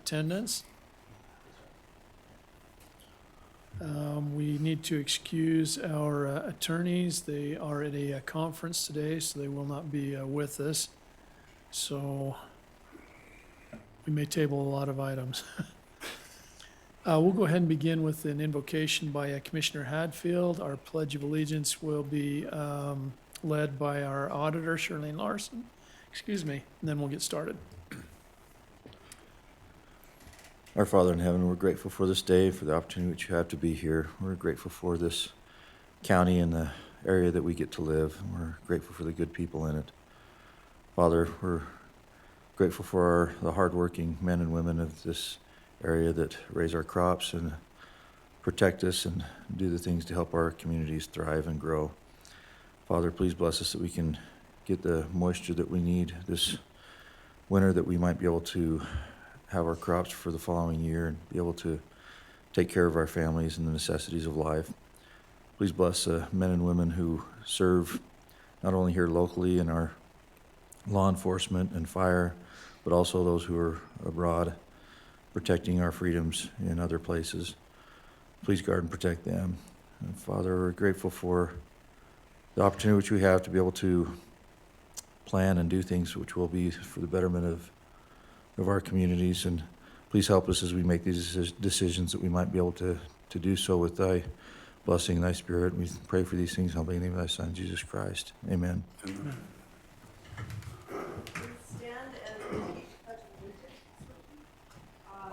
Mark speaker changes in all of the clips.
Speaker 1: attendance. We need to excuse our attorneys. They are at a conference today, so they will not be with us. So we may table a lot of items. We'll go ahead and begin with an invocation by Commissioner Hadfield. Our Pledge of Allegiance will be led by our auditor, Charlene Larson. Excuse me, and then we'll get started.
Speaker 2: Our Father in heaven, we're grateful for this day, for the opportunity which you have to be here. We're grateful for this county and the area that we get to live. We're grateful for the good people in it. Father, we're grateful for the hardworking men and women of this area that raise our crops and protect us and do the things to help our communities thrive and grow. Father, please bless us that we can get the moisture that we need this winter, that we might be able to have our crops for the following year and be able to take care of our families and the necessities of life. Please bless men and women who serve not only here locally in our law enforcement and fire, but also those who are abroad protecting our freedoms in other places. Please guard and protect them. And Father, we're grateful for the opportunity which we have to be able to plan and do things which will be for the betterment of our communities, and please help us as we make these decisions that we might be able to do so with thy blessing and thy spirit. We pray for these things in the name of thy Son, Jesus Christ. Amen.
Speaker 1: Amen.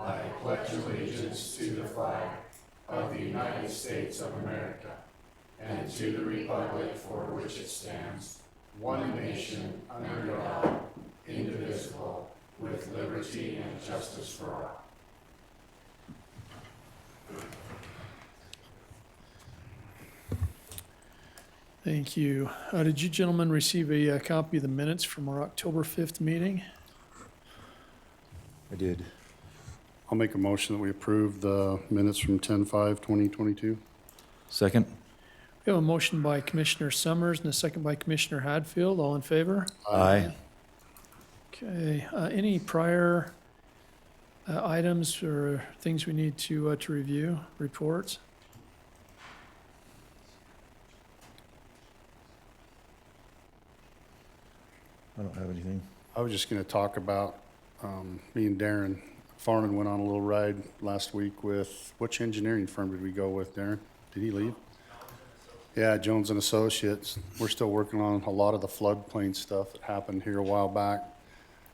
Speaker 3: I pledge allegiance to the flag of the United States of America and to the republic for which it stands, one nation, under God, indivisible, with liberty and justice for all.
Speaker 1: Thank you. Did you gentlemen receive a copy of the minutes from our October 5th meeting?
Speaker 2: I did.
Speaker 4: I'll make a motion that we approve the minutes from 10/5/2022.
Speaker 2: Second?
Speaker 1: We have a motion by Commissioner Summers and a second by Commissioner Hadfield. All in favor?
Speaker 2: Aye.
Speaker 1: Okay. Any prior items or things we need to review? Reports?
Speaker 2: I don't have anything.
Speaker 4: I was just going to talk about me and Darren Farman went on a little ride last week with, which engineering firm did we go with, Darren? Did he leave? Yeah, Jones and Associates. We're still working on a lot of the floodplain stuff that happened here a while back.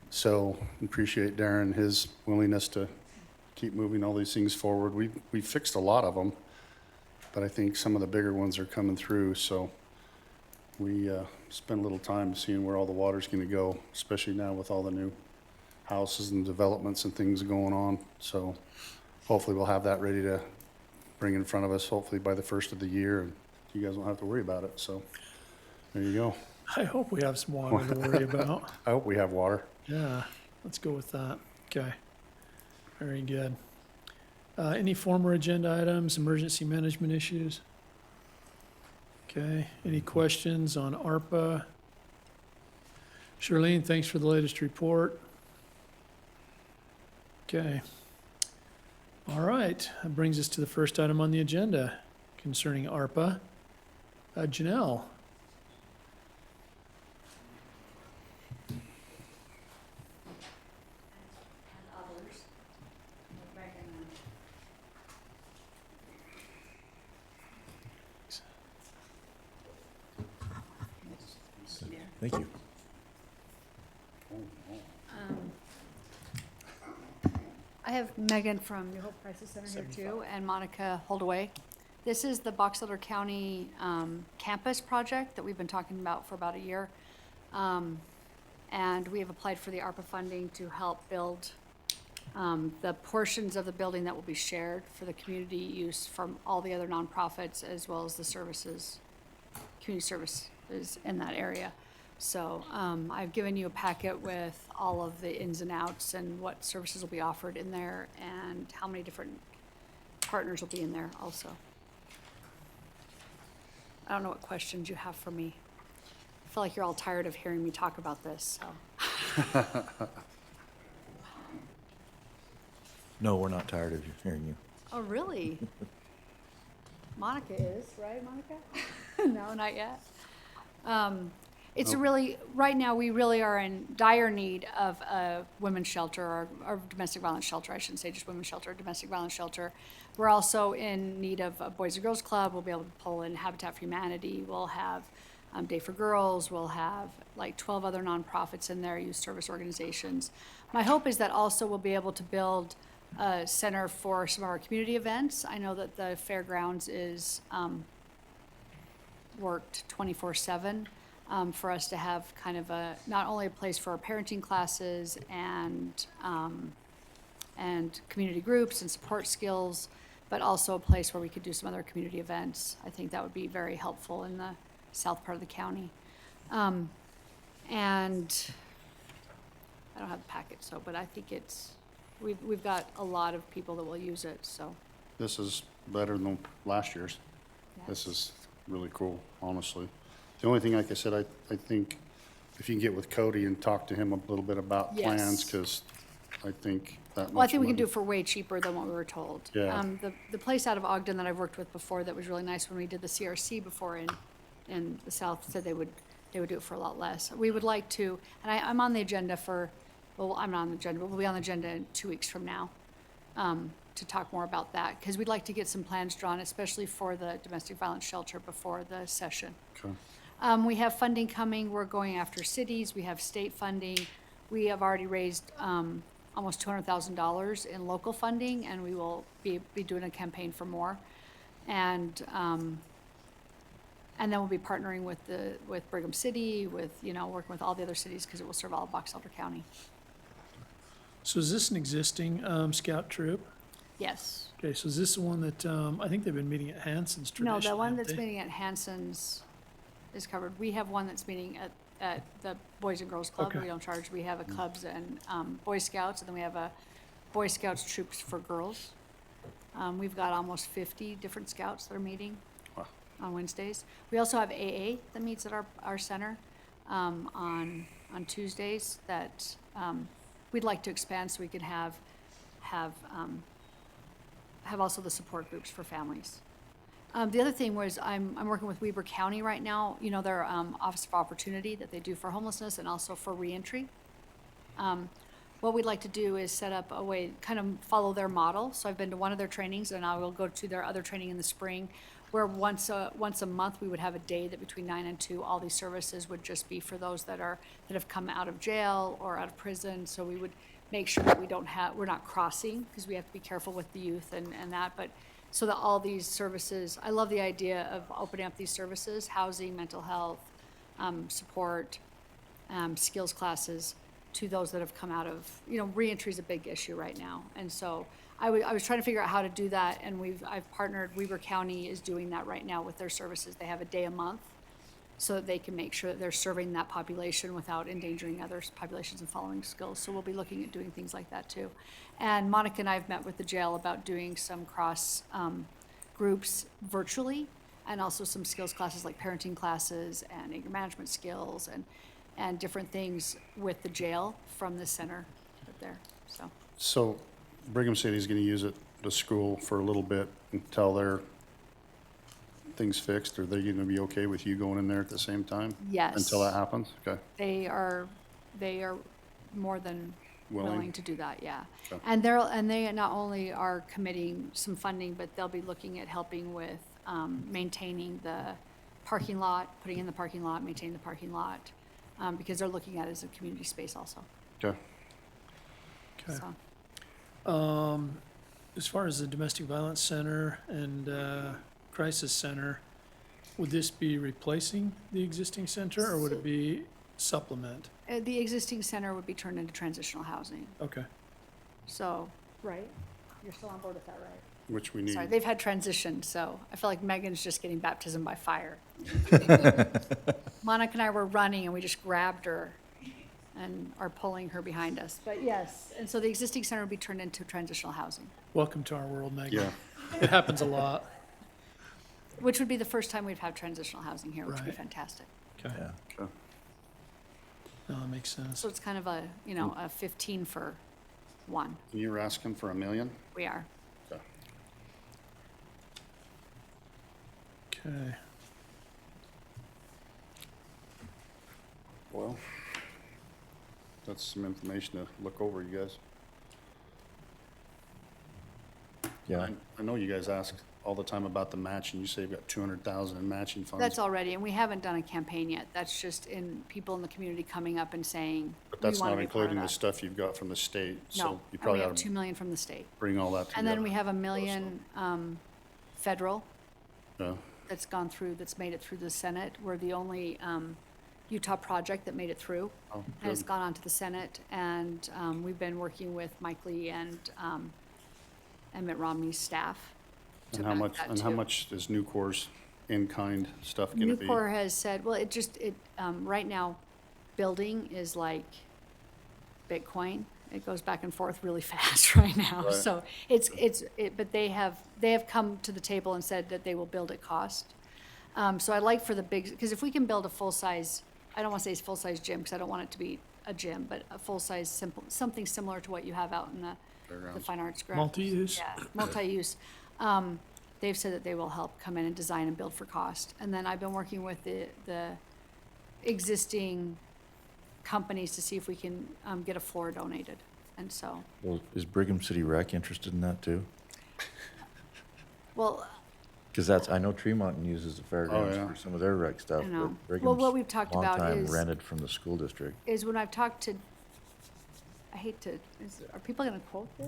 Speaker 4: So appreciate Darren, his willingness to keep moving all these things forward. We fixed a lot of them, but I think some of the bigger ones are coming through. So we spent a little time seeing where all the water's going to go, especially now with all the new houses and developments and things going on. So hopefully we'll have that ready to bring in front of us, hopefully by the first of the year, and you guys won't have to worry about it. So there you go.
Speaker 1: I hope we have some water to worry about.
Speaker 4: I hope we have water.
Speaker 1: Yeah, let's go with that. Okay. Very good. Any former agenda items, emergency management issues? Okay. Any questions on ARPA? Charlene, thanks for the latest report. Okay. All right. That brings us to the first item on the agenda concerning ARPA. Janelle.
Speaker 2: Thank you.
Speaker 5: I have Megan from New Hope Crisis Center here too, and Monica Holdaway. This is the Box Elder County campus project that we've been talking about for about a year. And we have applied for the ARPA funding to help build the portions of the building that will be shared for the community use from all the other nonprofits, as well as the services, community services in that area. So I've given you a packet with all of the ins and outs and what services will be offered in there and how many different partners will be in there also. I don't know what questions you have for me. I feel like you're all tired of hearing me talk about this, so.
Speaker 2: No, we're not tired of hearing you.
Speaker 5: Oh, really? Monica is, right, Monica? No, not yet. It's a really, right now, we really are in dire need of a women's shelter or domestic violence shelter. I shouldn't say just women's shelter, domestic violence shelter. We're also in need of a Boys and Girls Club. We'll be able to pull in Habitat for Humanity. We'll have Day for Girls. We'll have like 12 other nonprofits in there, youth service organizations. My hope is that also we'll be able to build a center for some of our community events. I know that the fairgrounds is worked 24/7 for us to have kind of not only a place for our parenting classes and community groups and support skills, but also a place where we could do some other community events. I think that would be very helpful in the south part of the county. And I don't have the packet, but I think we've got a lot of people that will use it, so.
Speaker 4: This is better than last year's. This
Speaker 5: yes.
Speaker 4: is really cool, honestly. The only thing, like I said, I think if you can get with Cody and talk to him a little bit about plans,
Speaker 5: Yes.
Speaker 4: because I think that much.
Speaker 5: Well, I think we can
Speaker 4: money-
Speaker 5: do it for way cheaper than what we were told.
Speaker 4: Yeah.
Speaker 5: The place out of Ogden that I've worked with before that was really nice when we did the CRC before in the south said they would do it for a lot less. We would like to, and I'm on the agenda well, I'm not on the agenda, but we'll be on the agenda in 2 weeks from now to talk more about that, because we'd like to get some plans drawn, especially for the domestic violence shelter before the session.
Speaker 4: Okay.
Speaker 5: We have funding coming. We're going after cities. We have state funding. We have already raised almost $200,000 in local funding, and we will be doing a campaign for more. And then we'll be partnering with Brigham City, working with all the other cities, because it will serve all of Box Elder County.
Speaker 1: So is this an existing scout troop?
Speaker 5: Yes.
Speaker 1: Okay, so is this the one that, I think they've been meeting at Hanson's
Speaker 5: No,
Speaker 1: traditionally?
Speaker 5: the one
Speaker 1: haven't
Speaker 5: that's
Speaker 1: they?
Speaker 5: meeting at Hanson's is covered. We have one that's meeting at the Boys and Girls Club.
Speaker 1: Okay.
Speaker 5: We don't charge. We have a Cubs and Boy Scouts, and then we have a Boy Scouts troops for girls. We've got almost 50 different scouts that are meeting
Speaker 4: Wow.
Speaker 5: on Wednesdays. We also have AA that meets at our center on Tuesdays that we'd like to expand so we can have also the support groups for families. The other thing was I'm working with Weber County right now, their Office of Opportunity that they do for homelessness and also for reentry. What we'd like to do is set up a way, kind of follow their model. So I've been to one of their trainings, and I will go to their other training in the spring, where once a month we would have a day that between 9 and 2, all these services would just be for those that have come out of jail or out of prison. So we would make sure that we're not crossing, because we have to be careful with the youth and that, but so that all these services, I love the idea of opening up these services, housing, mental health, support, skills classes, to those that have come out of, reentry is a big issue right now. And so I was trying to figure out how to do that, and I've partnered, Weber County is doing that right now with their services. They have a day a month so that they can make sure that they're serving that population without endangering other populations and following skills. So we'll be looking at doing things like that too. And Monica and I have met with the jail about doing some cross groups virtually, and also some skills classes like parenting classes and anger management skills and different things with the jail from the center up there, so.
Speaker 4: So Brigham City's gonna use it, the school, for a little bit until their thing's fixed. Are they gonna be okay with you going in there at the same time?
Speaker 5: Yes.
Speaker 4: Until that happens? Okay.
Speaker 5: They are more than willing to do that, yeah.
Speaker 4: Okay.
Speaker 5: And they not only are committing some funding, but they'll be looking at helping with maintaining the parking lot, putting in the parking lot, maintaining the parking lot, because they're looking at it as a community space also,
Speaker 4: Okay.
Speaker 1: Okay.
Speaker 5: so.
Speaker 1: As far as the domestic violence center and crisis center, would this be replacing the existing center, or would it be supplement?
Speaker 5: The existing center would be turned into transitional housing,
Speaker 1: Okay,
Speaker 5: so, right? You're still on board with that, right?
Speaker 4: Which we need.
Speaker 5: Sorry, they've had transition, so I feel like Megan's just getting baptism by fire. Monica and I were running, and we just grabbed her and are pulling her behind us. But yes, and so the existing center would be turned into transitional housing,
Speaker 1: welcome to our world, Megan.
Speaker 4: Yeah.
Speaker 1: It happens a lot.
Speaker 5: which would be the first time we'd have transitional housing here, which would be
Speaker 1: Right.
Speaker 5: fantastic.
Speaker 1: Okay,
Speaker 2: Yeah.
Speaker 4: Okay.
Speaker 1: no, that makes sense.
Speaker 5: So it's kind of a 15 for one.
Speaker 4: You're asking for $1 million?
Speaker 5: We are.
Speaker 4: Okay.
Speaker 1: Okay.
Speaker 4: Well, that's some information to look over, you guys.
Speaker 2: Yeah,
Speaker 4: I know you guys ask all the time about the match, and you say you've got 200,000 in matching funds.
Speaker 5: That's already, and we haven't done a campaign yet. That's just in people in the community coming up and saying,
Speaker 4: But
Speaker 5: we
Speaker 4: that's
Speaker 5: want to
Speaker 4: not
Speaker 5: be part of
Speaker 4: including the
Speaker 5: that.
Speaker 4: stuff you've got from the state, so
Speaker 5: No,
Speaker 4: you
Speaker 5: and we
Speaker 4: probably
Speaker 5: have
Speaker 4: ought
Speaker 5: 2
Speaker 4: to
Speaker 5: million from the state.
Speaker 4: bring all that together.
Speaker 5: And then we have 1 million, federal
Speaker 4: Yeah.
Speaker 5: that's gone through, that's made it through the Senate. We're the only, Utah project that made it through.
Speaker 4: Oh,
Speaker 5: And it's
Speaker 4: good.
Speaker 5: gone on to the Senate, and, we've been working with Mike Lee and Mitt Romney's staff. to
Speaker 4: And how
Speaker 5: back
Speaker 4: much,
Speaker 5: that
Speaker 4: and how
Speaker 5: too.
Speaker 4: much is Nucor's in-kind stuff gonna be?
Speaker 5: Nucor has said, well, right now, building is like Bitcoin. It goes back and forth really fast right now.
Speaker 4: Right.
Speaker 5: So but they have come to the table and said that they will build at cost. So I'd like for the big, because if we can build a full-size, I don't want to say it's full-size gym, because I don't want it to be a gym, but a full-size, simple, something similar to what you have out in the
Speaker 4: Fairgrounds.
Speaker 5: Fine Arts grounds.
Speaker 1: Multi-use?
Speaker 5: Yeah, multi-use. They've said that they will help come in and design and build for cost. And then I've been working with the existing companies to see if we can get a floor donated. And so,
Speaker 2: well, is Brigham City Rec interested in that too?
Speaker 5: well,
Speaker 2: Because I know Tremont uses the fairgrounds
Speaker 4: yeah.
Speaker 2: for some of their rec stuff,
Speaker 5: I know.
Speaker 2: but
Speaker 5: Well, what
Speaker 2: Brigham's
Speaker 5: we've talked
Speaker 2: long
Speaker 5: about
Speaker 2: time
Speaker 5: is-
Speaker 2: rented from the school district.
Speaker 5: is when I've talked to, are people gonna quote this?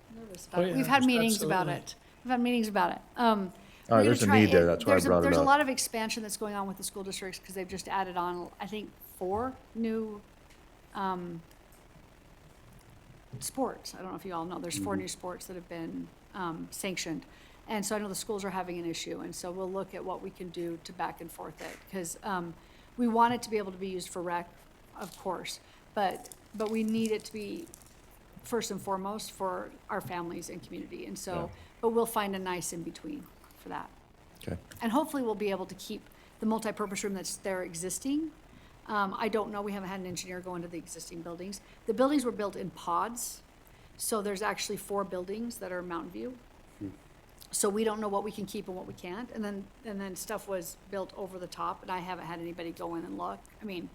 Speaker 5: I'm nervous about
Speaker 1: Oh,
Speaker 5: it.
Speaker 1: yeah,
Speaker 5: We've had meetings about
Speaker 1: absolutely.
Speaker 5: it. We've had meetings about it.
Speaker 2: All
Speaker 5: We're
Speaker 2: right,
Speaker 5: gonna
Speaker 2: there's a
Speaker 5: try-
Speaker 2: need there, that's why I brought it
Speaker 5: There's a
Speaker 2: up.
Speaker 5: lot of expansion that's going on with the school districts, because they've just added on, I think, 4 new, sports. I don't know if you all know, there's 4 new sports that have been, sanctioned. And so I know the schools are having an issue, and so we'll look at what we can do to back and forth it, because, we want it to be able to be used for rec, of course, but we need it to be first and foremost for our families and community, and
Speaker 2: Yeah.
Speaker 5: so, but we'll find a nice in-between for that.
Speaker 2: Okay,
Speaker 5: And hopefully we'll be able to keep the multipurpose room that's there existing. I don't know, we haven't had an engineer go into the existing buildings. The buildings were built in pods, so there's actually 4 buildings that are Mountain View. So we don't know what we can keep and what we can't, and then stuff was built over the top, and I haven't had anybody go in and look. I mean,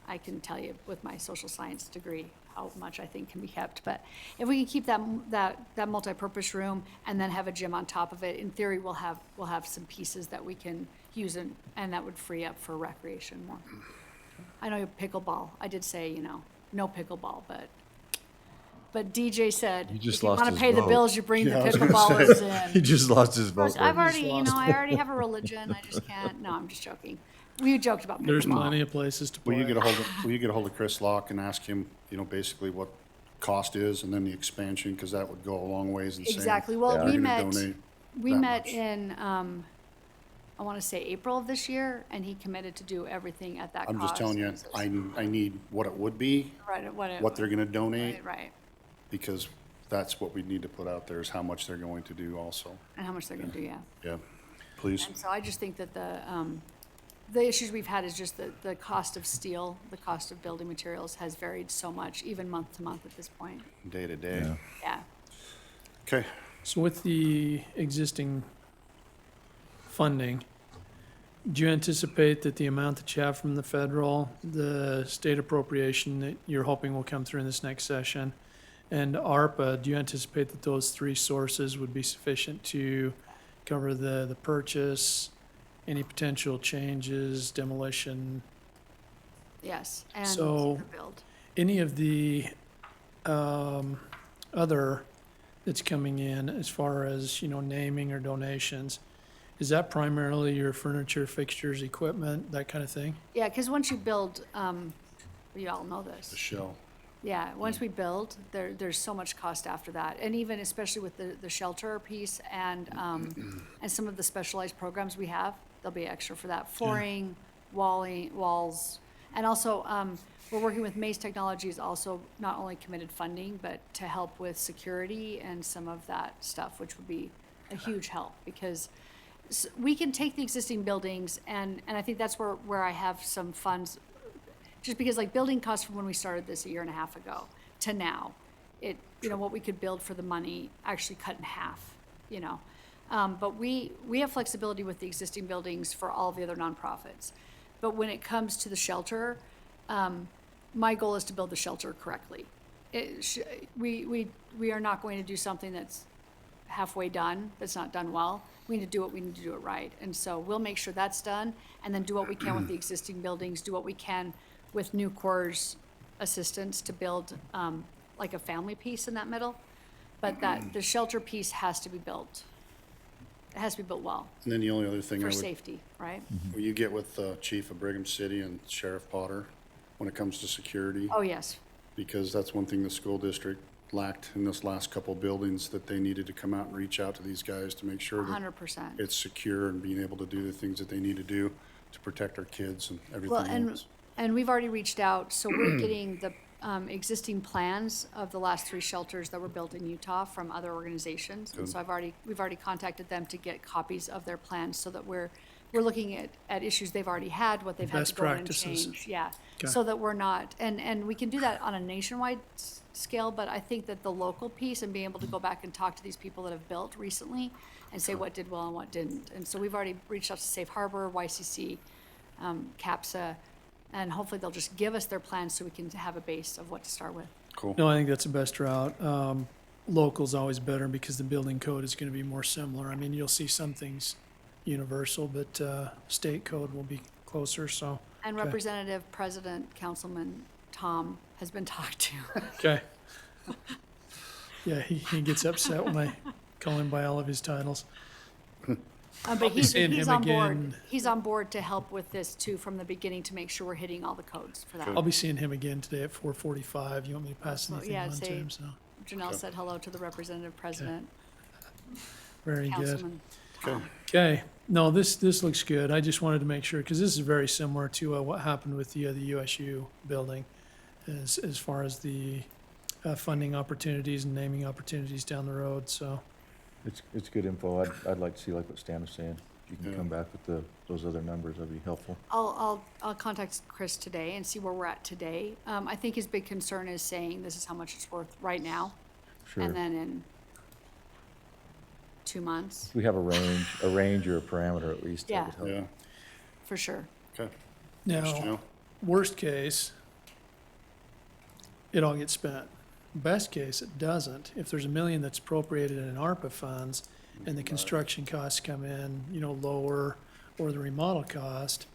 Speaker 5: I can tell you with my social science degree how much I think can be kept, but if we can keep that multipurpose room and then have a gym on top of it, in theory, we'll have some pieces that we can use, and that would free up for recreation more. I know pickleball, I did say, no pickleball, but DJ said,
Speaker 2: He just
Speaker 5: if you
Speaker 2: lost
Speaker 5: wanna
Speaker 2: his
Speaker 5: pay the
Speaker 2: vote.
Speaker 5: bills, you bring the
Speaker 4: Yeah, I was gonna
Speaker 5: pickleballers
Speaker 2: he
Speaker 5: in.
Speaker 2: just lost his vote.
Speaker 5: I've
Speaker 2: there.
Speaker 5: already, I already have a religion, I just can't, no, I'm just joking. We joked about pickleball.
Speaker 1: There's plenty of places to
Speaker 4: Will
Speaker 1: play.
Speaker 4: you get a hold of Chris Locke and ask him, basically what cost is, and then the expansion, because that would go a long ways in saying.
Speaker 5: Exactly, well,
Speaker 2: Yeah.
Speaker 5: we
Speaker 4: They're
Speaker 5: met,
Speaker 4: gonna donate
Speaker 5: we
Speaker 4: that
Speaker 5: met
Speaker 4: much.
Speaker 5: in, I wanna say April of this year, and he committed to do everything at that cost.
Speaker 4: I'm just telling you, I need what it would be,
Speaker 5: Right,
Speaker 4: what they're gonna donate,
Speaker 5: Right,
Speaker 4: because that's what we need to put out there, is how much they're going to do also.
Speaker 5: and how much they're gonna do, yeah.
Speaker 4: Yeah, please.
Speaker 5: And so I just think that the issues we've had is just the cost of steel, the cost of building materials has varied so much, even month to month at this point.
Speaker 4: Day to day.
Speaker 2: Yeah.
Speaker 5: Yeah,
Speaker 4: Okay,
Speaker 1: So with the existing funding, do you anticipate that the amount that you have from the federal, the state appropriation that you're hoping will come through in this next session, and ARPA, do you anticipate that those 3 sources would be sufficient to cover the purchase, any potential changes, demolition,
Speaker 5: yes, and
Speaker 1: So-
Speaker 5: the build.
Speaker 1: any of the other that's coming in as far as, naming or donations? Is that primarily your furniture, fixtures, equipment, that kind of thing?
Speaker 5: Yeah, because once you build, you all know
Speaker 4: the
Speaker 5: this.
Speaker 4: shell.
Speaker 5: Yeah, once we build, there's so much cost after that. And even especially with the shelter piece and some of the specialized programs we have, there'll be extra for that. Flooring, walls, and also, we're working with Maze Technologies, also not only committed funding, but to help with security and some of that stuff, which would be a huge help, because we can take the existing buildings, and I think that's where I have some funds, just because like building costs from when we started this a year and a half ago to now. What we could build for the money actually cut in half, you know. But we have flexibility with the existing buildings for all of the other nonprofits. But when it comes to the shelter, my goal is to build the shelter correctly. We are not going to do something that's halfway done, that's not done well. We need to do it, we need to do it right. And so we'll make sure that's done, and then do what we can with the existing buildings, do what we can with New Corps' assistance to build, like a family piece in that middle. But the shelter piece has to be built. It has to be built well,
Speaker 4: And then the only other thing I
Speaker 5: for
Speaker 4: would,
Speaker 5: safety, right?
Speaker 4: will you get with the chief of Brigham City and Sheriff Potter when it comes to security?
Speaker 5: Oh, yes,
Speaker 4: Because that's one thing the school district lacked in this last couple buildings, that they needed to come out and reach out to these guys to make sure that
Speaker 5: 100%.
Speaker 4: it's secure and being able to do the things that they need to do to protect our kids and
Speaker 5: Well,
Speaker 4: everything else.
Speaker 5: and we've already reached out, so we're getting the existing plans of the last 3 shelters that were built in Utah from other organizations. And
Speaker 4: Good.
Speaker 5: so we've already contacted them to get copies of their plans so that we're looking at issues they've already had, what they've had
Speaker 1: Best
Speaker 5: to go in and
Speaker 1: practices.
Speaker 5: change. Yeah,
Speaker 1: Okay.
Speaker 5: so that we're not, and we can do that on a nationwide scale, but I think that the local piece and being able to go back and talk to these people that have built recently and say what did well and what didn't. And so we've already reached out to Safe Harbor, YCC, CAPSA, and hopefully they'll just give us their plans so we can have a base of what to start with.
Speaker 4: Cool.
Speaker 1: No, I think that's the best route. Local's always better because the building code is gonna be more similar. I mean, you'll see some things universal, but, state code will be closer, so.
Speaker 5: And
Speaker 1: Okay.
Speaker 5: Representative President Councilman Tom has been talked to.
Speaker 1: Okay. Yeah, he gets upset when I call him by all of his titles.
Speaker 5: But
Speaker 1: be seeing
Speaker 5: he's
Speaker 1: him
Speaker 5: on board.
Speaker 1: again.
Speaker 5: He's on board to help with this too from the beginning to make sure we're hitting all the codes for that.
Speaker 1: I'll be seeing him again today at 4:45. You want me to pass
Speaker 5: So,
Speaker 1: anything
Speaker 5: yeah,
Speaker 1: on to
Speaker 5: say-
Speaker 1: him? So,
Speaker 5: Janelle said hello to the Representative President,
Speaker 1: very good.
Speaker 5: Councilman Tom.
Speaker 1: Okay, no, this looks good. I just wanted to make sure, because this is very similar to what happened with the USU building as far as the funding opportunities and naming opportunities down the road, so.
Speaker 2: It's good info. I'd like to see like what Stan was saying. If you can
Speaker 4: Yeah.
Speaker 2: come back with those other numbers, that'd be helpful.
Speaker 5: I'll contact Chris today and see where we're at today. I think his big concern is saying this is how much it's worth right now,
Speaker 2: Sure.
Speaker 5: and then in 2 months,
Speaker 2: We have a range or a parameter at least.
Speaker 5: Yeah.
Speaker 2: That would
Speaker 4: Yeah,
Speaker 2: help.
Speaker 5: for sure.
Speaker 4: okay.
Speaker 1: Now,
Speaker 4: Janelle?
Speaker 1: worst case, it all gets spent. Best case, it doesn't. If there's $1 million that's appropriated in ARPA funds and the construction costs come in, lower, or the remodel cost,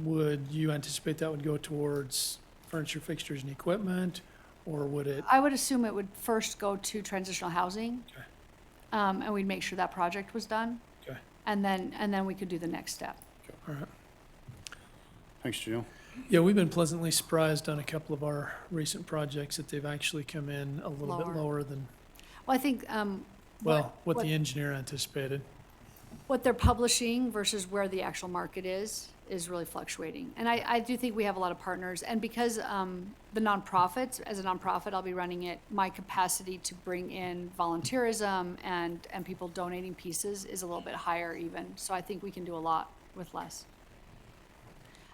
Speaker 1: would you anticipate that would go towards furniture, fixtures, and equipment? Or would it,
Speaker 5: I would assume it would first go to transitional housing.
Speaker 1: Okay.
Speaker 5: And we'd make sure that project was done,
Speaker 1: okay,
Speaker 5: and then we could do the next step.
Speaker 1: all right.
Speaker 4: Thanks, Janelle.
Speaker 1: Yeah, we've been pleasantly surprised on a couple of our recent projects that they've actually come in a little bit
Speaker 5: Lower.
Speaker 1: lower than,
Speaker 5: Well, I think,
Speaker 1: what the engineer anticipated.
Speaker 5: what they're publishing versus where the actual market is really fluctuating. And I do think we have a lot of partners, and because, the nonprofits, as a nonprofit, I'll be running it, my capacity to bring in volunteerism and people donating pieces is a little bit higher even, so I think we can do a lot with less.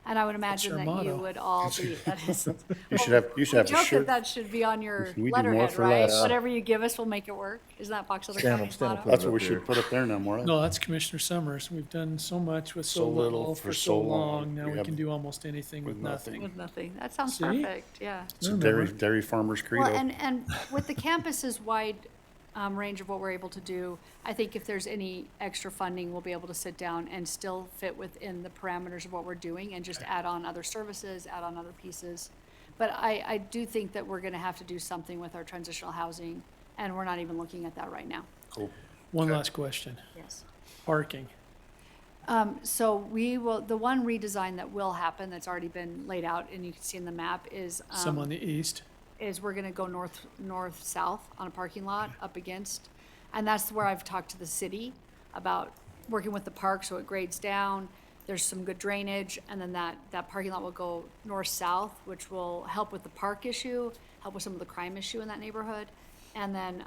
Speaker 5: And I would imagine
Speaker 1: our
Speaker 5: that you
Speaker 1: motto.
Speaker 5: would all be, that is.
Speaker 4: You should have a
Speaker 5: Joke that
Speaker 4: shirt.
Speaker 5: that should be on your
Speaker 4: We do more
Speaker 5: letterhead,
Speaker 4: for
Speaker 5: right?
Speaker 4: less.
Speaker 5: Whatever you give us, we'll make it work. Isn't that Box Elder
Speaker 2: Stan will-
Speaker 5: County's
Speaker 2: Stan will
Speaker 5: motto?
Speaker 2: put
Speaker 4: That's what we
Speaker 2: up there.
Speaker 4: should put up there now, Maura.
Speaker 1: No, that's Commissioner Summers. We've done so much with so
Speaker 4: So little
Speaker 1: little
Speaker 4: for
Speaker 1: for
Speaker 4: so
Speaker 1: so
Speaker 4: long.
Speaker 1: long. Now
Speaker 4: We
Speaker 1: we
Speaker 4: have-
Speaker 1: can do almost anything with
Speaker 4: with nothing.
Speaker 1: nothing.
Speaker 5: With nothing. That sounds
Speaker 1: See?
Speaker 5: perfect, yeah.
Speaker 4: It's a
Speaker 1: Remember.
Speaker 4: dairy farmer's credo.
Speaker 5: Well, and with the campus's wide range of what we're able to do, I think if there's any extra funding, we'll be able to sit down and still fit within the parameters of what we're doing and just add on other services, add on other pieces. But I do think that we're gonna have to do something with our transitional housing, and we're not even looking at that right now.
Speaker 4: Cool.
Speaker 1: One
Speaker 4: Okay.
Speaker 1: last question.
Speaker 5: Yes.
Speaker 1: Parking.
Speaker 5: So we will, the one redesign that will happen, that's already been laid out, and you can see in the map, is,
Speaker 1: Some on the east.
Speaker 5: is we're gonna go north-south on a parking lot up against. And that's where I've talked to the city about working with the park, so it grades down. There's some good drainage, and then that parking lot will go north-south, which will help with the park issue, help with some of the crime issue in that neighborhood. And then,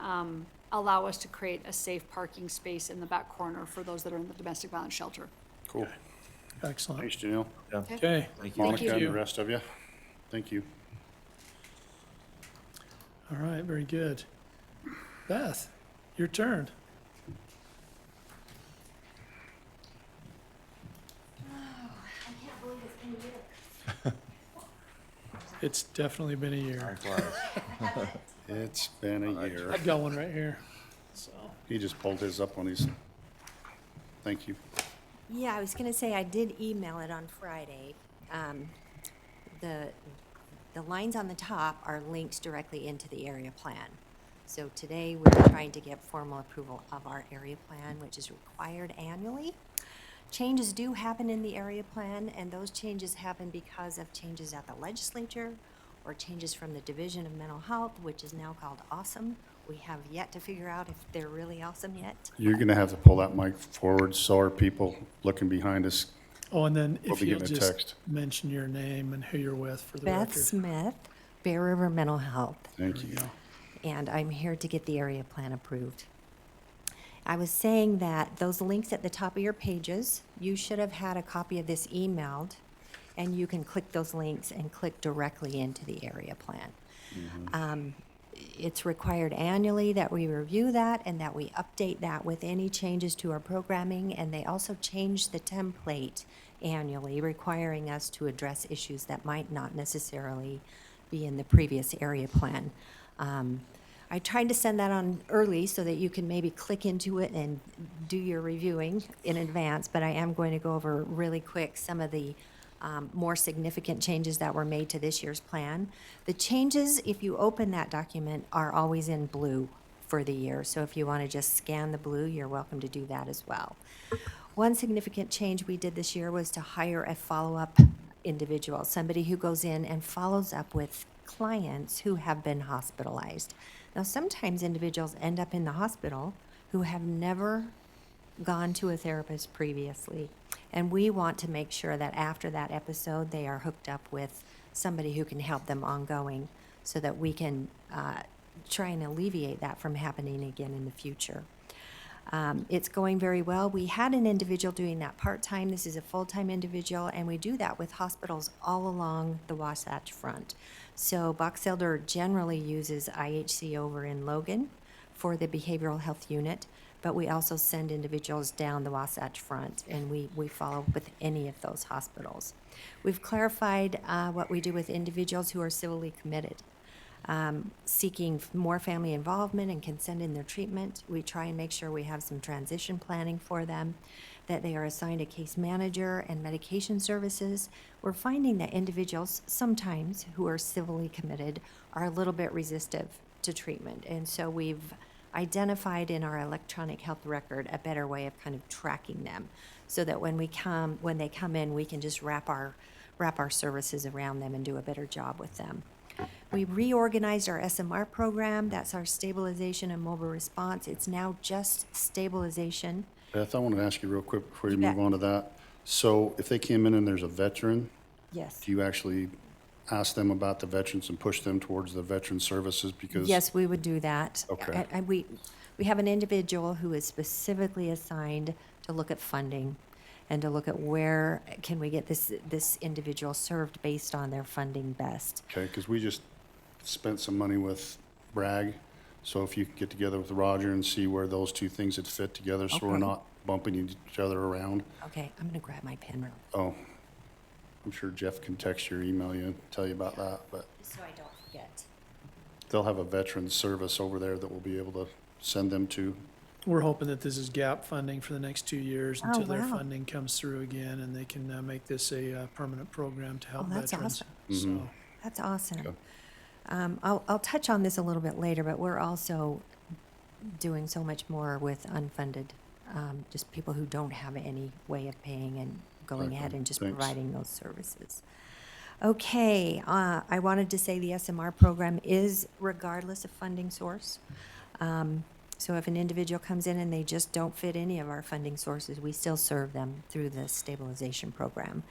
Speaker 5: allow us to create a safe parking space in the back corner for those that are in the domestic violence shelter.
Speaker 4: Cool.
Speaker 1: Excellent.
Speaker 4: Thanks, Janelle.
Speaker 1: Okay.
Speaker 2: Thank you.
Speaker 4: Monica and
Speaker 1: you.
Speaker 4: the rest of you. Thank you.
Speaker 1: All right, very good. Beth, your turn.
Speaker 6: I can't believe it's been a year.
Speaker 1: It's definitely been a year.
Speaker 4: It's been a year.
Speaker 1: I've got one right here, so.
Speaker 4: He just pulled his up on his, thank you.
Speaker 6: Yeah, I was gonna say, I did email it on Friday. The lines on the top are linked directly into the area plan. So today, we're trying to get formal approval of our area plan, which is required annually. Changes do happen in the area plan, and those changes happen because of changes at the legislature or changes from the Division of Mental Health, which is now called Awesome. We have yet to figure out if they're really awesome yet.
Speaker 4: You're gonna have to pull that mic forward so our people looking behind us.
Speaker 1: Oh, and then
Speaker 4: We'll
Speaker 1: if
Speaker 4: be
Speaker 1: you'll
Speaker 4: getting a
Speaker 1: just
Speaker 4: text.
Speaker 1: mention your name and who you're with for the
Speaker 6: Beth
Speaker 1: record.
Speaker 6: Smith, Bear River Mental Health.
Speaker 4: Thank
Speaker 1: There we
Speaker 4: you.
Speaker 1: go.
Speaker 6: And I'm here to get the area plan approved. I was saying that those links at the top of your pages, you should have had a copy of this emailed, and you can click those links and click directly into the area plan. It's required annually that we review that and that we update that with any changes to our programming, and they also change the template annually, requiring us to address issues that might not necessarily be in the previous area plan. I tried to send that on early so that you can maybe click into it and do your reviewing in advance, but I am going to go over really quick some of the more significant changes that were made to this year's plan. The changes, if you open that document, are always in blue for the year, so if you want to just scan the blue, you're welcome to do that as well. One significant change we did this year was to hire a follow-up individual, somebody who goes in and follows up with clients who have been hospitalized. Now, sometimes individuals end up in the hospital who have never gone to a therapist previously. And we want to make sure that after that episode, they are hooked up with somebody who can help them ongoing so that we can try and alleviate that from happening again in the future. It's going very well. We had an individual doing that part-time. This is a full-time individual, and we do that with hospitals all along the Wasatch Front. So Box Elder generally uses IHC over in Logan for the behavioral health unit, but we also send individuals down the Wasatch Front, and we follow up with any of those hospitals. We've clarified what we do with individuals who are civilly committed. Seeking more family involvement and consent in their treatment. We try and make sure we have some transition planning for them, that they are assigned a case manager and medication services. We're finding that individuals sometimes who are civilly committed are a little bit resistive to treatment. And so we've identified in our electronic health record a better way of kind of tracking them so that when they come in, we can just wrap our services around them and do a better job with them. We reorganized our SMR program. That's our stabilization and mobile response. It's now just stabilization.
Speaker 4: Beth, I want to ask you real quick before you
Speaker 6: You
Speaker 4: move
Speaker 6: bet.
Speaker 4: on to that. So if they came in and there's a veteran,
Speaker 6: Yes.
Speaker 4: do you actually ask them about the veterans and push them towards the veteran services? Because
Speaker 6: Yes, we would do that.
Speaker 4: Okay.
Speaker 6: And we have an individual who is specifically assigned to look at funding and to look at where can we get this individual served based on their funding best.
Speaker 4: Okay, because we just spent some money with Bragg, so if you could get together with Roger and see where those two things would fit together, so we're
Speaker 6: Okay.
Speaker 4: not bumping each other around.
Speaker 6: Okay, I'm gonna grab my pen real
Speaker 4: Oh, I'm sure Jeff can text you or email you and tell you about that, but
Speaker 6: so I don't forget.
Speaker 4: they'll have a veteran service over there that we'll be able to send them to.
Speaker 1: We're hoping that this is gap funding for the next 2 years
Speaker 6: Oh,
Speaker 1: until their
Speaker 6: wow.
Speaker 1: funding comes through again, and they can make this a permanent program to help
Speaker 6: Oh, that's
Speaker 1: veterans.
Speaker 6: awesome.
Speaker 1: So,
Speaker 6: That's awesome.
Speaker 4: Okay.
Speaker 6: I'll touch on this a little bit later, but we're also doing so much more with unfunded, just people who don't have any way of paying and going
Speaker 4: Right,
Speaker 6: ahead and just
Speaker 4: thanks.
Speaker 6: providing those services. Okay, I wanted to say the SMR program is regardless of funding source. So if an individual comes in and they just don't fit any of our funding sources, we still serve them through the stabilization program.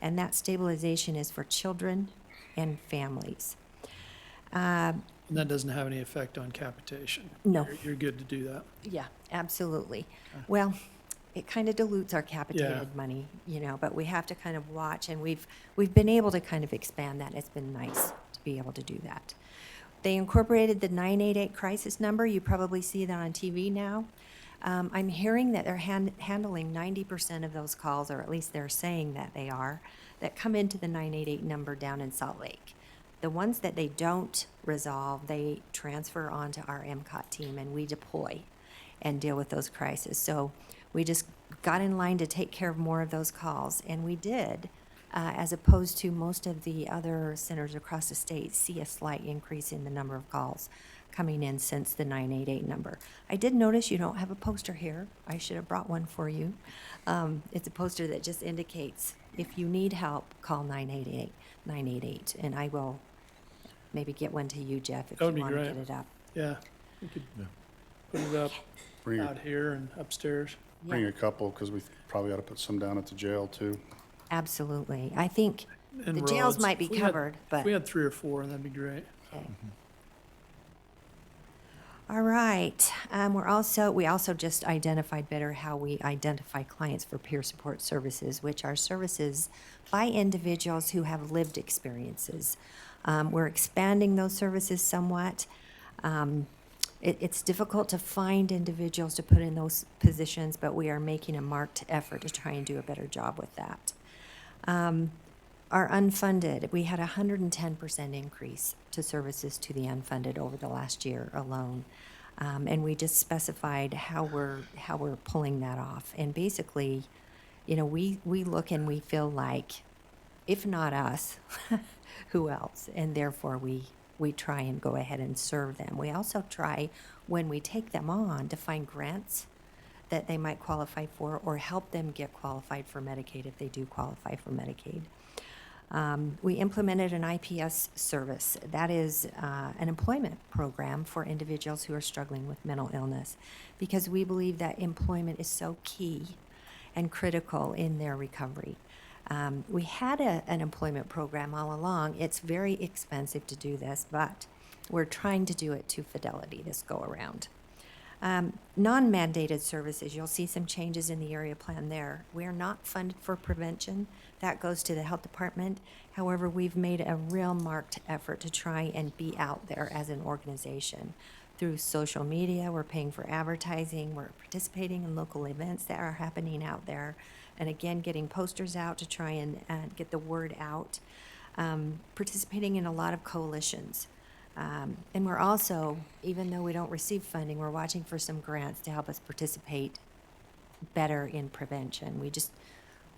Speaker 6: And that stabilization is for children and families.
Speaker 1: and that doesn't have any effect on capitation.
Speaker 6: No.
Speaker 1: You're good to do that.
Speaker 6: Yeah, absolutely. Well, it kind of dilutes our capitated money, but we have to kind of watch, and we've been able to kind of expand that. It's been nice to be able to do that. They incorporated the 988 crisis number. You probably see that on TV now. I'm hearing that they're handling 90% of those calls, or at least they're saying that they are, that come into the 988 number down in Salt Lake. The ones that they don't resolve, they transfer onto our MCOT team, and we deploy and deal with those crises. So we just got in line to take care of more of those calls, and we did, as opposed to most of the other centers across the state, see a slight increase in the number of calls coming in since the 988 number. I did notice you don't have a poster here. I should have brought one for you. It's a poster that just indicates if you need help, call 988, and I will maybe get one to you, Jeff, if
Speaker 1: That
Speaker 6: you
Speaker 1: would be
Speaker 6: want to
Speaker 1: great.
Speaker 6: get it up.
Speaker 1: Yeah, we could
Speaker 2: Yeah.
Speaker 1: put it up
Speaker 4: Bring
Speaker 1: out here and upstairs.
Speaker 4: bring
Speaker 6: Yeah,
Speaker 4: a couple, because we probably ought to put some down at the jail too.
Speaker 6: absolutely. I think
Speaker 1: And
Speaker 6: the jails
Speaker 1: roads.
Speaker 6: might be
Speaker 1: If we had-
Speaker 6: covered, but.
Speaker 1: If we had 3 or 4, that'd be great.
Speaker 6: Okay. All right. We also just identified better how we identify clients for peer support services, which are services by individuals who have lived experiences. We're expanding those services somewhat. It's difficult to find individuals to put in those positions, but we are making a marked effort to try and do a better job with that. Our unfunded, we had a 110% increase to services to the unfunded over the last year alone. And we just specified how we're pulling that off. And basically, you know, we look and we feel like, if not us, who else? And therefore we try and go ahead and serve them. We also try, when we take them on, to find grants that they might qualify for, or help them get qualified for Medicaid if they do qualify for Medicaid. We implemented an IPS service. That is an employment program for individuals who are struggling with mental illness, because we believe that employment is so key and critical in their recovery. We had an employment program all along. It's very expensive to do this, but we're trying to do it to Fidelity this go around. Non-mandated services, you'll see some changes in the area plan there. We are not funded for prevention. That goes to the health department. However, we've made a real marked effort to try and be out there as an organization. Through social media, we're paying for advertising, we're participating in local events that are happening out there, and again, getting posters out to try and get the word out. Participating in a lot of coalitions. And we're also, even though we don't receive funding, we're watching for some grants to help us participate better in prevention. We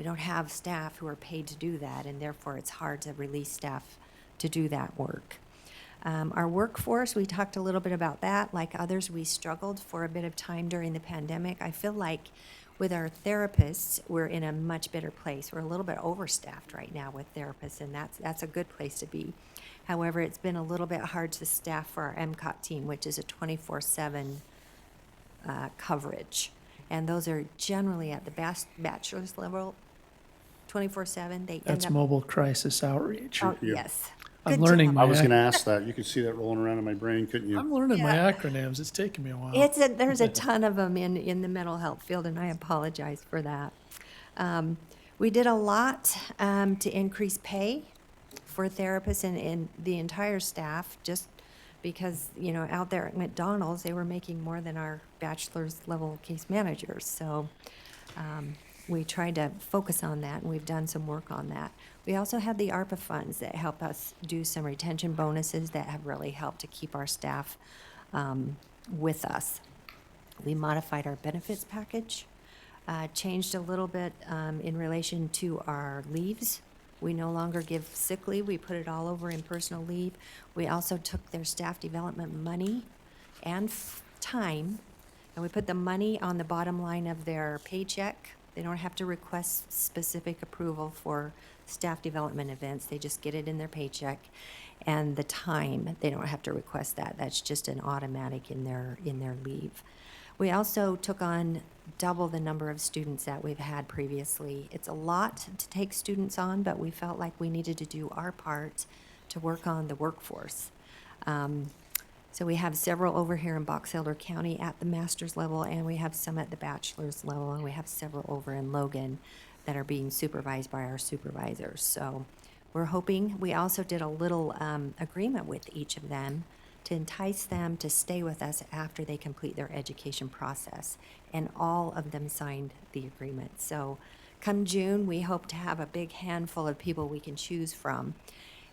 Speaker 6: don't have staff who are paid to do that, and therefore it's hard to release staff to do that work. Our workforce, we talked a little bit about that. Like others, we struggled for a bit of time during the pandemic. I feel like with our therapists, we're in a much better place. We're a little bit overstaffed right now with therapists, and that's a good place to be. However, it's been a little bit hard to staff for our MCOT team, which is a 24/7 coverage. And those are generally at the bachelor's level, 24/7. They end
Speaker 1: That's
Speaker 6: up.
Speaker 1: mobile crisis outreach.
Speaker 6: Oh,
Speaker 4: Yeah.
Speaker 6: yes.
Speaker 1: I'm
Speaker 6: Good
Speaker 1: learning
Speaker 6: job.
Speaker 1: my
Speaker 4: I was going to ask that. You could see that rolling around in my brain, couldn't you?
Speaker 1: I'm learning my
Speaker 6: Yeah.
Speaker 1: acronyms. It's taking me a while.
Speaker 6: There's a ton of them in the mental health field, and I apologize for that. We did a lot to increase pay for therapists and the entire staff, just because, you know, out there at McDonald's, they were making more than our bachelor's level case managers. So we tried to focus on that, and we've done some work on that. We also had the ARPA funds that help us do some retention bonuses that have really helped to keep our staff with us. We modified our benefits package, changed a little bit in relation to our leaves. We no longer give sick leave. We put it all over in personal leave. We also took their staff development money and time, and we put the money on the bottom line of their paycheck. They don't have to request specific approval for staff development events. They just get it in their paycheck. And the time, they don't have to request that. That's just an automatic in their leave. We also took on double the number of students that we've had previously. It's a lot to take students on, but we felt like we needed to do our part to work on the workforce. So we have several over here in Box Elder County at the master's level, and we have some at the bachelor's level, and we have several over in Logan that are being supervised by our supervisors. So we're hoping, we also did a little agreement with each of them to entice them to stay with us after they complete their education process. And all of them signed the agreement. So come June, we hope to have a big handful of people we can choose from.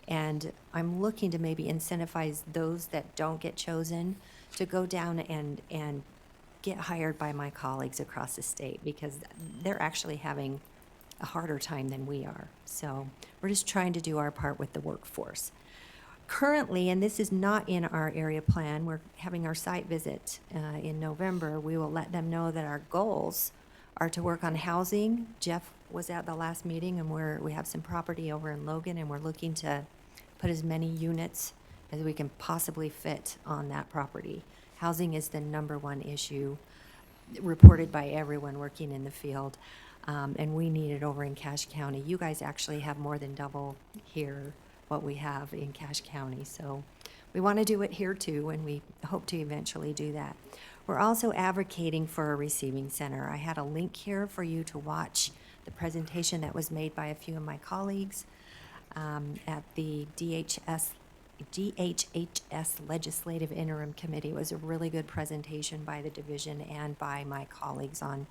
Speaker 6: And I'm looking to maybe incentivize those that don't get chosen to go down and get hired by my colleagues across the state, because they're actually having a harder time than we are. So we're just trying to do our part with the workforce. Currently, and this is not in our area plan, we're having our site visit in November. We will let them know that our goals are to work on housing. Jeff was at the last meeting, and we have some property over in Logan, and we're looking to put as many units as we can possibly fit on that property. Housing is the #1 issue reported by everyone working in the field, and we need it over in Cache County. You guys actually have more than double here what we have in Cache County, so we want to do it here too, and we hope to eventually do that. We're also advocating for a receiving center. I had a link here for you to watch the presentation that was made by a few of my colleagues at the DHS Legislative Interim Committee. It was a really good presentation by the division and by my colleagues on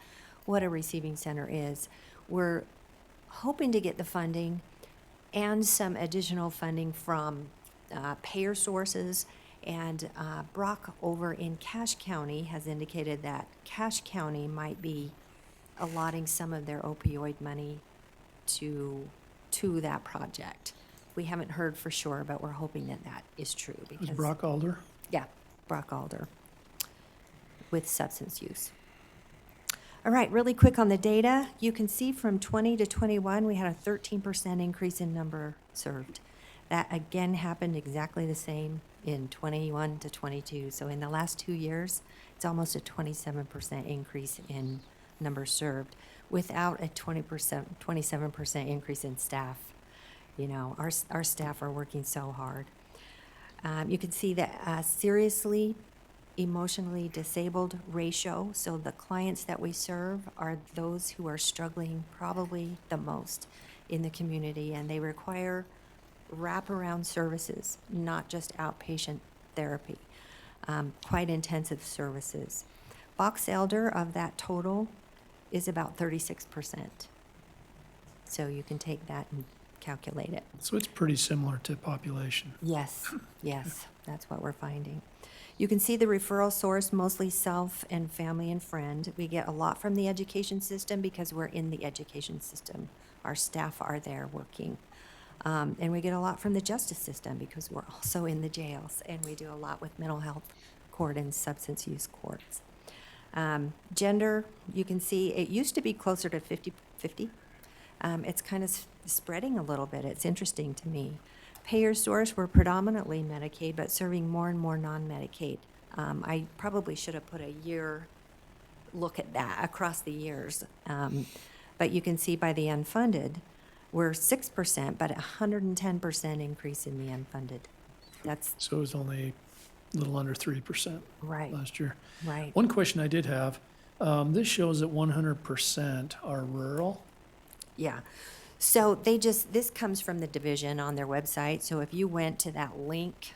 Speaker 6: what a receiving center is. We're hoping to get the funding and some additional funding from payer sources. And Brock over in Cache County has indicated that Cache County might be allotting some of their opioid money to that project. We haven't heard for sure, but we're hoping that that is true.
Speaker 1: Was
Speaker 6: Because
Speaker 1: Brock Alder?
Speaker 6: yeah, Brock Alder with substance use. All right, really quick on the data. You can see from 20 to 21, we had a 13% increase in number served. That again happened exactly the same in 21 to 22. So in the last 2 years, it's almost a 27% increase in number served without a 27% increase in staff. You know, our staff are working so hard. You can see that seriously emotionally disabled ratio. So the clients that we serve are those who are struggling probably the most in the community, and they require wraparound services, not just outpatient therapy, quite intensive services. Box elder of that total is about 36%. So you can take that and calculate it.
Speaker 1: So it's pretty similar to population.
Speaker 6: Yes, yes, that's what we're finding. You can see the referral source, mostly self and family and friend. We get a lot from the education system because we're in the education system. Our staff are there working. And we get a lot from the justice system because we're also in the jails, and we do a lot with mental health court and substance use courts. Gender, you can see it used to be closer to 50-50. It's kind of spreading a little bit. It's interesting to me. Payer source, we're predominantly Medicaid, but serving more and more non-Medicaid. I probably should have put a year look at that across the years. But you can see by the unfunded, we're 6%, but 110% increase in the unfunded. That's
Speaker 1: So it was only a little under 3%
Speaker 6: right,
Speaker 1: last year.
Speaker 6: right.
Speaker 1: One question I did have, this shows that 100% are rural.
Speaker 6: Yeah. So this comes from the division on their website. So if you went to that link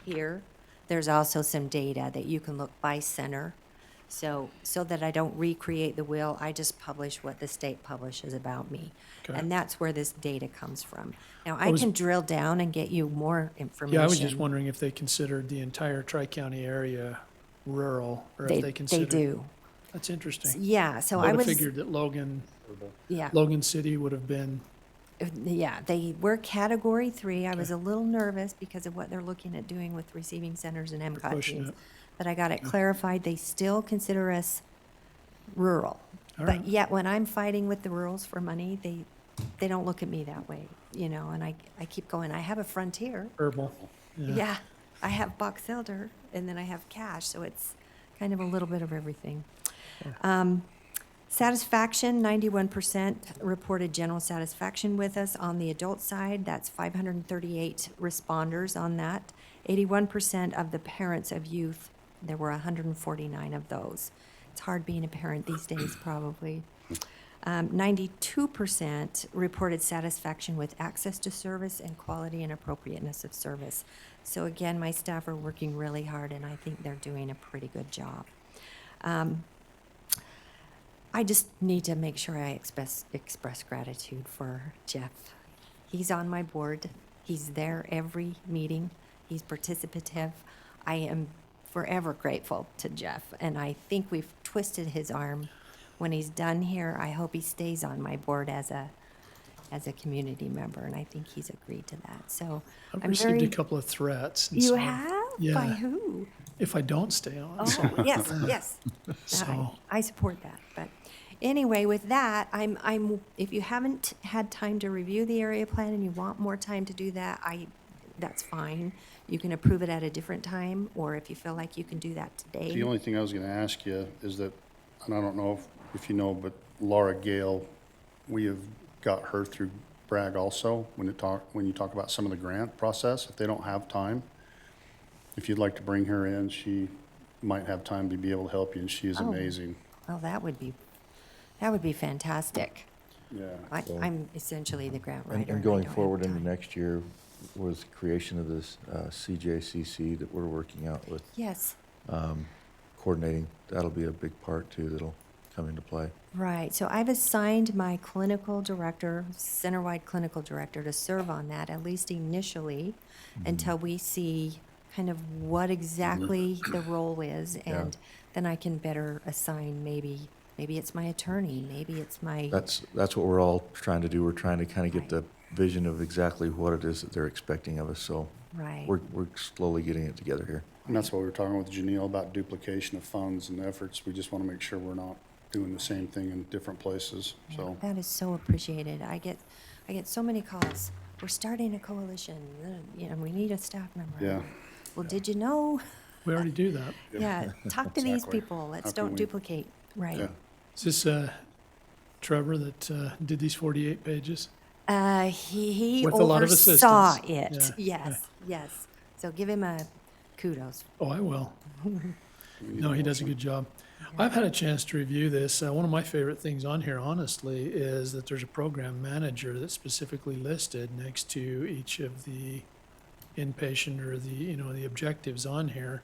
Speaker 6: here, there's also some data that you can look by center. So that I don't recreate the wheel, I just publish what the state publishes about me.
Speaker 1: Okay.
Speaker 6: And that's where this data comes from. Now,
Speaker 1: I
Speaker 6: I
Speaker 1: was-
Speaker 6: can drill down and get you more information.
Speaker 1: Yeah, I was just wondering if they considered the entire Tri-County area rural, or if they
Speaker 6: They
Speaker 1: considered.
Speaker 6: do.
Speaker 1: That's interesting.
Speaker 6: Yeah, so
Speaker 1: I
Speaker 6: I
Speaker 1: would
Speaker 6: was,
Speaker 1: have figured that Logan City would have been,
Speaker 6: yeah, they were category 3. I was a little nervous because of what they're looking at doing with receiving centers and MCOT
Speaker 1: pushing
Speaker 6: teams.
Speaker 1: it.
Speaker 6: But I got it clarified, they still consider us rural.
Speaker 1: All right.
Speaker 6: But yet, when I'm fighting with the rurals for money, they don't look at me that way, you know, and I keep going, I have a frontier.
Speaker 1: herbal.
Speaker 6: Yeah, I have box elder, and then I have cash, so it's kind of a little bit of everything. Satisfaction, 91% reported general satisfaction with us on the adult side. That's 538 responders on that. 81% of the parents of youth, there were 149 of those. It's hard being a parent these days, probably. 92% reported satisfaction with access to service and quality and appropriateness of service. So again, my staff are working really hard, and I think they're doing a pretty good job. I just need to make sure I express gratitude for Jeff. He's on my board. He's there every meeting. He's participative. I am forever grateful to Jeff, and I think we've twisted his arm. When he's done here, I hope he stays on my board as a community member, and I think he's agreed to that. So
Speaker 1: I've
Speaker 6: I'm
Speaker 1: received
Speaker 6: very.
Speaker 1: a couple of threats. And
Speaker 6: You
Speaker 1: so
Speaker 6: have?
Speaker 1: Yeah.
Speaker 6: By who?
Speaker 1: if I don't stay on.
Speaker 6: Oh,
Speaker 1: So,
Speaker 6: yes.
Speaker 1: So-
Speaker 6: I support that. But anyway, with that, if you haven't had time to review the area plan and you want more time to do that, that's fine. You can approve it at a different time, or if you feel like you can do that today.
Speaker 4: The only thing I was gonna ask you is that, and I don't know if you know, but Laura Gale, we have got her through Bragg also, when you talk about some of the grant process, if they don't have time. If you'd like to bring her in, she might have time to be able to help you, and she is
Speaker 6: Oh.
Speaker 4: amazing.
Speaker 6: Well, that would be fantastic.
Speaker 4: Yeah.
Speaker 6: I'm essentially the grant writer.
Speaker 2: And
Speaker 6: I
Speaker 2: going
Speaker 6: don't have
Speaker 2: forward into
Speaker 6: time.
Speaker 2: next year was creation of this CJCC that we're working out with,
Speaker 6: Yes,
Speaker 2: coordinating. That'll be a big part too that'll come into play.
Speaker 6: right. So I've assigned my clinical director, center-wide clinical director, to serve on that, at least initially, until we see kind of what exactly the role is, and then I can better assign maybe it's my attorney, maybe it's my,
Speaker 2: That's what we're all trying to do. We're trying to kind of get
Speaker 6: Right.
Speaker 2: the vision of exactly what it is that they're expecting of us. So
Speaker 6: right.
Speaker 2: we're slowly getting it together here.
Speaker 4: And that's what we were talking with Janelle about duplication of funds and efforts. We just want to make sure we're not doing the same thing in different places, so.
Speaker 6: That is so appreciated. I get so many calls. We're starting a coalition, we need a staff member.
Speaker 4: Yeah.
Speaker 6: Well, did you know?
Speaker 1: We already do that.
Speaker 6: Yeah, talk to these
Speaker 4: Exactly.
Speaker 6: people.
Speaker 4: How
Speaker 6: Let's
Speaker 4: can
Speaker 6: don't
Speaker 4: we-
Speaker 6: duplicate. Right.
Speaker 4: Yeah.
Speaker 1: Is this Trevor that did these 48 pages?
Speaker 6: He
Speaker 1: With a lot of
Speaker 6: oversaw
Speaker 1: assistance.
Speaker 6: it.
Speaker 1: Yeah,
Speaker 6: Yes. So give him a kudos.
Speaker 1: Oh, I will. No, he does a good job. I've had a chance to review this. One of my favorite things on here, honestly, is that there's a program manager that's specifically listed next to each of the inpatient or the objectives on here.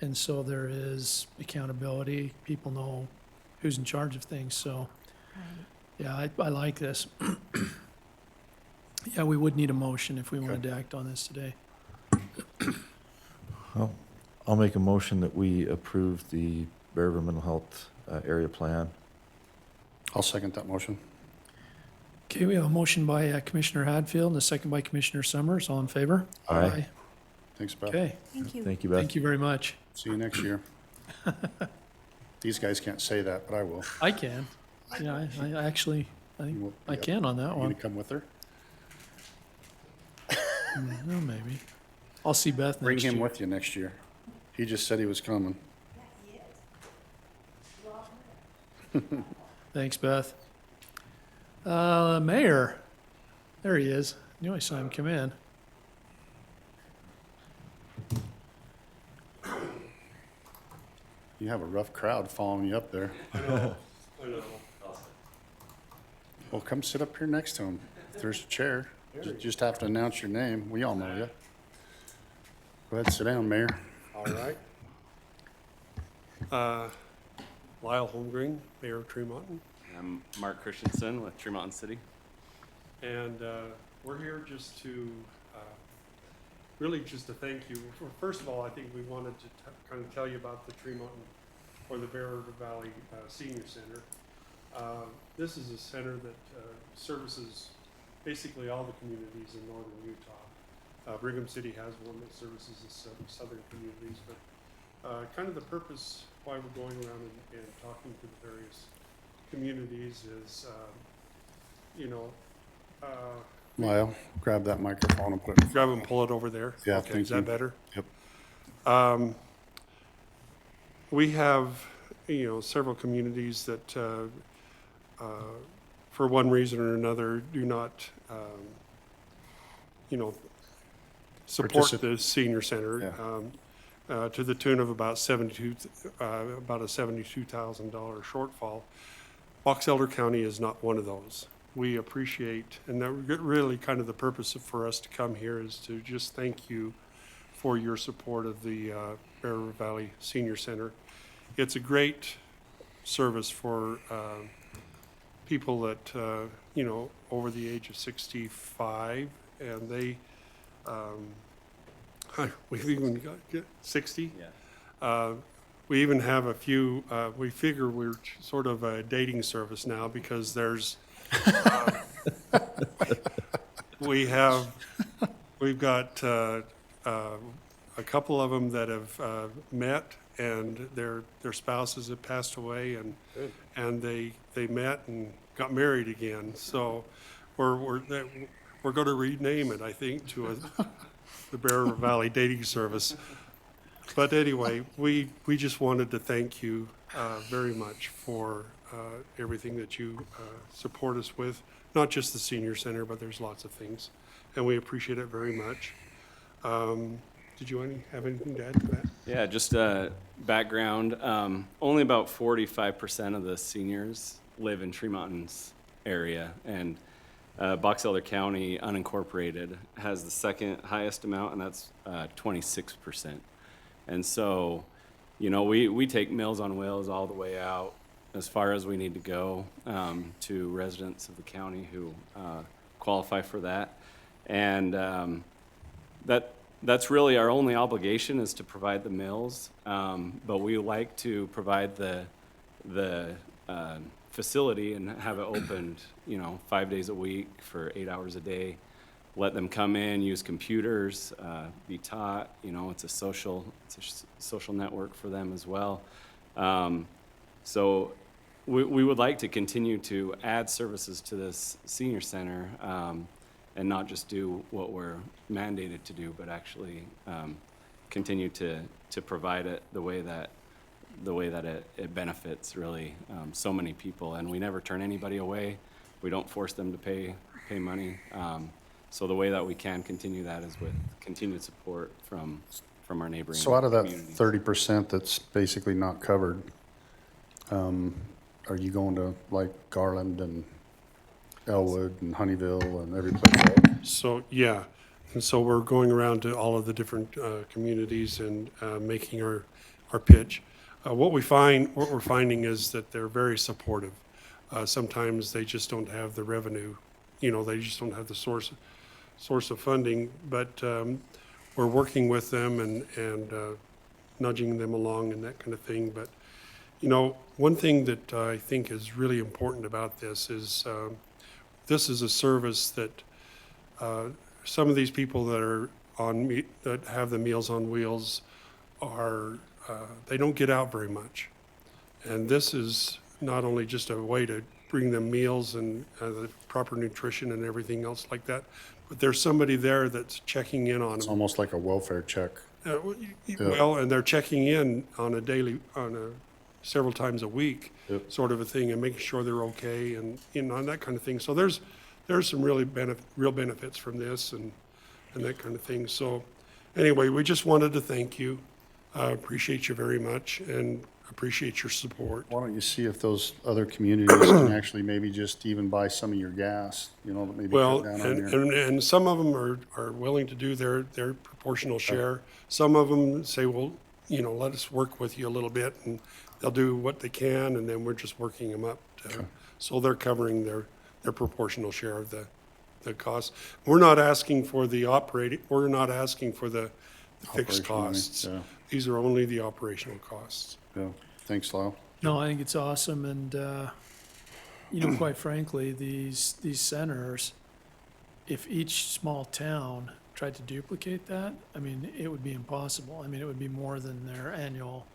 Speaker 1: And so there is accountability. People know who's in charge of things. So,
Speaker 6: Right.
Speaker 1: yeah, I like this. Yeah, we would need a motion if we wanted to act on this today.
Speaker 2: Well, I'll make a motion that we approve the Bear River Mental Health area plan.
Speaker 4: I'll second that motion.
Speaker 1: Okay, we have a motion by Commissioner Hadfield and a second by Commissioner Summers. All in favor?
Speaker 2: Aye.
Speaker 4: Thanks, Beth.
Speaker 1: Okay,
Speaker 6: Thank you.
Speaker 2: Thank you, Beth.
Speaker 1: thank you very much.
Speaker 4: See you next year. These guys can't say that, but I will.
Speaker 1: I can. Yeah, I actually, I think
Speaker 4: You will-
Speaker 1: I
Speaker 4: yep.
Speaker 1: can on that
Speaker 4: You gonna
Speaker 1: one.
Speaker 4: come with her?
Speaker 1: Well, maybe. I'll see Beth
Speaker 4: Bring
Speaker 1: next
Speaker 4: him
Speaker 1: year.
Speaker 4: with you next year. He just said he was coming.
Speaker 1: Thanks, Beth. Mayor, there he is. Knew I saw him come in.
Speaker 4: You have a rough crowd following you up there.
Speaker 7: I know.
Speaker 4: Well, come sit up here next to him. If there's a chair, you just have to announce your name. We all know you. Go ahead, sit down, Mayor.
Speaker 7: All right. Lyle Holmgreen, Mayor of Tremont,
Speaker 8: I'm Mark Christensen with Tree Mountain City.
Speaker 7: and we're here just to, really just to thank you. First of all, I think we wanted to kind of tell you about the Tremont or the Bear River Valley Senior Center. This is a center that services basically all the communities in northern Utah. Brigham City has one that services the southern communities, but kind of the purpose why we're going around and talking to the various communities is,
Speaker 4: Lyle, grab that microphone and put it.
Speaker 7: grab and pull it over there.
Speaker 4: Yeah,
Speaker 7: Okay,
Speaker 4: thank
Speaker 7: is that
Speaker 4: you.
Speaker 7: better?
Speaker 4: Yep.
Speaker 7: We have, several communities that, for one reason or another, do not, support the senior center.
Speaker 4: Yeah.
Speaker 7: To the tune of about about a $72,000 shortfall. Box Elder County is not one of those. We appreciate, and that really kind of the purpose for us to come here is to just thank you for your support of the Bear River Valley Senior Center. It's a great service for people that, you know, over the age of 65, and they, we've even got 60?
Speaker 8: Yeah.
Speaker 7: We even have a few, we figure we're sort of a dating service now because there's, we've got a couple of them that have met and their spouses have passed away and they met and got married again. So we're going to rename it, I think, to the Bear River Valley Dating Service. But anyway, we just wanted to thank you very much for everything that you support us with, not just the senior center, but there's lots of things, and we appreciate it very much. Did you have anything to add to that?
Speaker 8: Yeah, just background. Only about 45% of the seniors live in Tree Mountains area, and Box Elder County unincorporated has the second highest amount, and that's 26%. And so, you know, we take Meals on Wheels all the way out as far as we need to go to residents of the county who qualify for that. And that's really our only obligation, is to provide the meals. But we like to provide the facility and have it opened, you know, 5 days a week for 8 hours a day. Let them come in, use computers, be taught. You know, it's a social network for them as well. So we would like to continue to add services to this senior center, and not just do what we're mandated to do, but actually continue to provide it the way that it benefits really so many people. And we never turn anybody away. We don't force them to pay money. So the way that we can continue that is with continued support from our neighboring
Speaker 4: So out of that
Speaker 8: communities.
Speaker 4: 30% that's basically not covered, are you going to like Garland and Elwood and Honeyville and every place else?
Speaker 7: So, yeah, and so we're going around to all of the different communities and making our pitch. What we're finding is that they're very supportive. Sometimes they just don't have the revenue, you know, they just don't have the source of funding, but we're working with them and nudging them along and that kind of thing. But, you know, one thing that I think is really important about this is a service that some of these people that are that have the Meals on Wheels are, they don't get out very much. And this is not only just a way to bring them meals and the proper nutrition and everything else like that, but there's somebody there that's checking in on
Speaker 4: It's
Speaker 7: them.
Speaker 4: almost like a welfare check.
Speaker 7: Well, and they're checking in on several times a week,
Speaker 4: Yep.
Speaker 7: sort of a thing, and making sure they're okay and, you know, that kind of thing. So there's some real benefits from this and that kind of thing. So anyway, we just wanted to thank you. I appreciate you very much and appreciate your support.
Speaker 4: Why don't you see if those other communities can actually maybe just even buy some of your gas, you know, maybe
Speaker 7: Well,
Speaker 4: cut down on your.
Speaker 7: and some of them are willing to do their proportional share. Some of them say, well, you know, let us work with you a little bit, and they'll do what they can, and then we're just working them up. So they're covering their proportional share of the cost. We're not asking for the fixed
Speaker 4: Operational money,
Speaker 7: costs.
Speaker 4: yeah.
Speaker 7: These are only the operational costs.
Speaker 4: Yeah, thanks, Lyle.
Speaker 1: No, I think it's awesome, and, you know, quite frankly, these centers, if each small town tried to duplicate that, I mean, it would be impossible. I mean, it would be more than their annual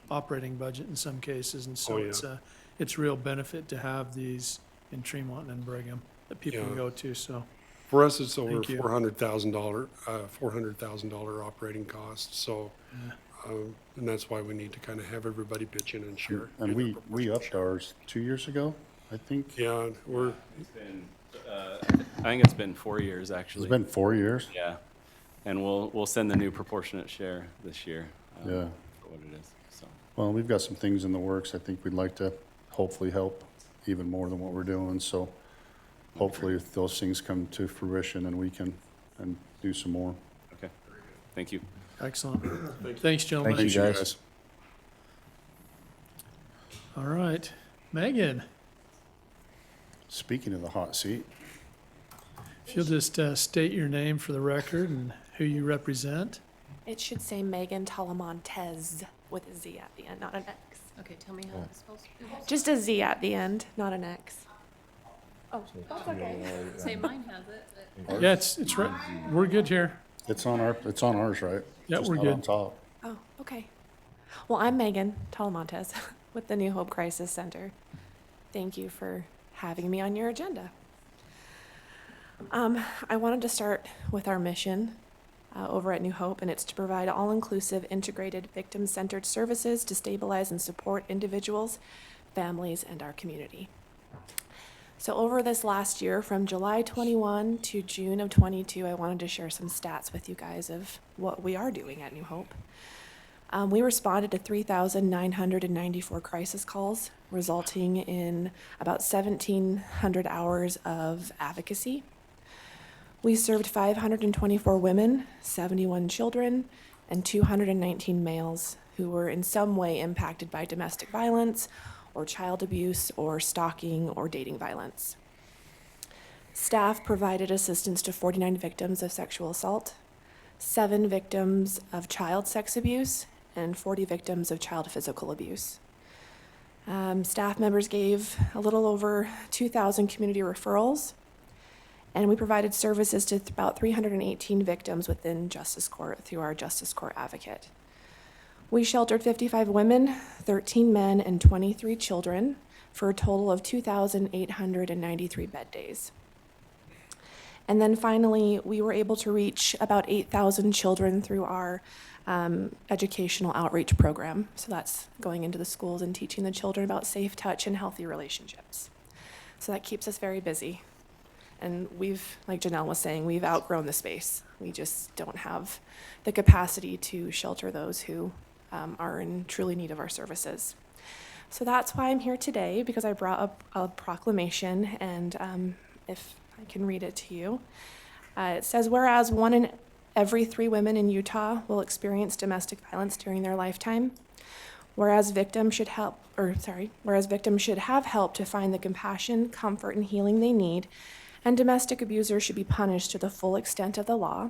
Speaker 1: operating budget in some cases, and so
Speaker 7: Oh, yeah.
Speaker 1: it's real benefit to have these in Tremont and Brigham that people can
Speaker 7: Yeah.
Speaker 1: go to, so.
Speaker 7: For us, it's over
Speaker 1: Thank you.
Speaker 7: $400,000 operating costs, so, and that's why we need to kind of have everybody pitch in and share.
Speaker 4: And
Speaker 7: do their
Speaker 4: we
Speaker 7: proportional
Speaker 4: upped
Speaker 7: share.
Speaker 4: ours 2 years ago, I think.
Speaker 7: Yeah, we're,
Speaker 8: It's been, I think it's been 4 years, actually.
Speaker 4: It's been 4 years.
Speaker 8: Yeah, and we'll send the new proportionate share this year.
Speaker 4: Yeah.
Speaker 8: For what it is, so.
Speaker 4: Well, we've got some things in the works. I think we'd like to hopefully help even more than what we're doing. So hopefully if those things come to fruition and we can and do some more.
Speaker 8: Okay. Thank you.
Speaker 1: Excellent. Thanks, gentlemen.
Speaker 2: Thank you, guys.
Speaker 1: All right. Megan,
Speaker 4: Speaking of the hot seat,
Speaker 1: if you'll just state your name for the record and who you represent.
Speaker 9: It should say Megan Talamontez with a Z at the end, not an X.
Speaker 10: Okay, tell me how it's supposed to
Speaker 9: Just a Z at the end, not an X. Oh, that's okay.
Speaker 10: be. Say mine has it.
Speaker 1: Yeah, it's right. We're good here.
Speaker 4: it's on ours, right?
Speaker 1: Yeah,
Speaker 4: Just
Speaker 1: we're
Speaker 4: not on
Speaker 1: good.
Speaker 4: top.
Speaker 9: Oh, okay. Well, I'm Megan Talamontes with the New Hope Crisis Center. Thank you for having me on your agenda. I wanted to start with our mission over at New Hope, and it's to provide all-inclusive, integrated, victim-centered services to stabilize and support individuals, families, and our community. So over this last year, from July 21 to June of 22, I wanted to share some stats with you guys of what we are doing at New Hope. We responded to 3,994 crisis calls, resulting in about 1,700 hours of advocacy. We served 524 women, 71 children, and 219 males who were in some way impacted by domestic violence or child abuse or stalking or dating violence. Staff provided assistance to 49 victims of sexual assault, 7 victims of child sex abuse, and 40 victims of child physical abuse. Staff members gave a little over 2,000 community referrals, and we provided services to about 318 victims within Justice Court through our Justice Court advocate. We sheltered 55 women, 13 men, and 23 children for a total of 2,893 bed days. And then finally, we were able to reach about 8,000 children through our educational outreach program. So that's going into the schools and teaching the children about safe touch and healthy relationships. So that keeps us very busy. And we've, like Janelle was saying, we've outgrown the space. We just don't have the capacity to shelter those who are in truly need of our services. So that's why I'm here today, because I brought up a proclamation, and if I can read it to you. It says, whereas 1 in every 3 women in Utah will experience domestic violence during their lifetime, whereas victims should have help to find the compassion, comfort, and healing they need, and domestic abusers should be punished to the full extent of the law,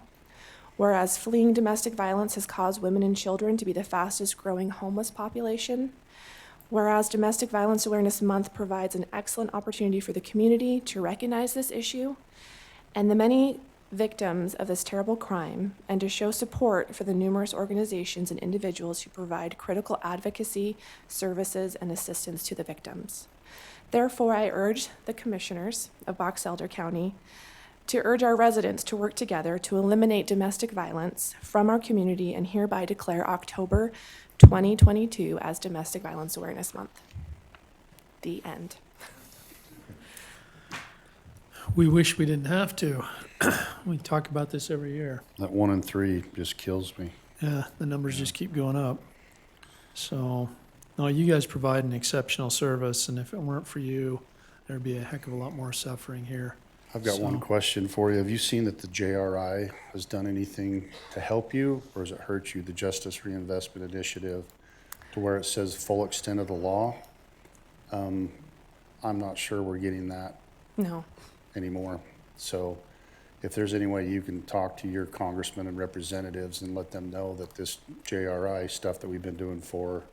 Speaker 9: whereas fleeing domestic violence has caused women and children to be the fastest growing homeless population, whereas Domestic Violence Awareness Month provides an excellent opportunity for the community to recognize this issue and the many victims of this terrible crime, and to show support for the numerous organizations and individuals who provide critical advocacy, services, and assistance to the victims. Therefore, I urge the commissioners of Box Elder County to urge our residents to work together to eliminate domestic violence from our community, and hereby declare October 2022 as Domestic Violence Awareness Month. The end.
Speaker 1: We wish we didn't have to. We talk about this every year.
Speaker 4: That 1 in 3 just kills me.
Speaker 1: Yeah, the numbers just keep going up. So, no, you guys provide an exceptional service, and if it weren't for you, there'd be a heck of a lot more suffering here.
Speaker 4: I've got one
Speaker 1: So-
Speaker 4: question for you. Have you seen that the JRI has done anything to help you, or has it hurt you, the Justice Reinvestment Initiative, to where it says full extent of the law? I'm not sure we're getting that
Speaker 9: No.
Speaker 4: anymore. So if there's any way you can talk to your congressmen and representatives and let them know that this JRI stuff that we've been doing for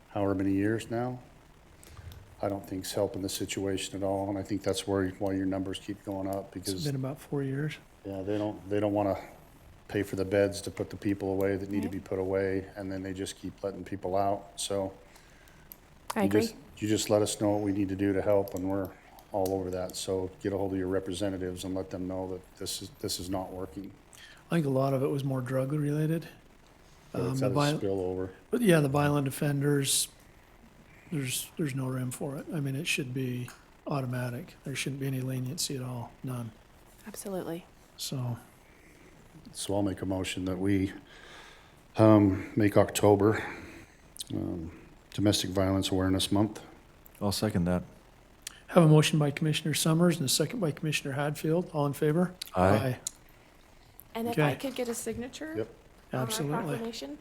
Speaker 4: however many years now, I don't think it's helping the situation at all, and I think that's why your numbers keep going up,
Speaker 1: It's
Speaker 4: because,
Speaker 1: been about 4 years.
Speaker 4: yeah, they don't wanna pay for the beds to put the people away that need to
Speaker 9: Right.
Speaker 4: be put away, and then they just keep letting people out, so.
Speaker 9: I
Speaker 4: you
Speaker 9: agree.
Speaker 4: just- You just let us know what we need to do to help, and we're all over that, so get a hold of your representatives and let them know that this is not working.
Speaker 1: I think a lot of it was more drug related.
Speaker 4: It's
Speaker 1: The
Speaker 4: had a
Speaker 1: viol-
Speaker 4: spillover.
Speaker 1: But yeah, the violent offenders, there's no room for it. I mean, it should be automatic. There shouldn't be any leniency at all, none.
Speaker 9: Absolutely.
Speaker 1: So,
Speaker 4: So I'll make a motion that we make October Domestic Violence Awareness Month.
Speaker 2: I'll second that.
Speaker 1: have a motion by Commissioner Summers and a second by Commissioner Hadfield. All in favor?
Speaker 2: Aye.
Speaker 9: And if I
Speaker 1: Okay.
Speaker 9: could get a signature?
Speaker 4: Yep.
Speaker 9: on our
Speaker 1: Absolutely.
Speaker 9: proclamation.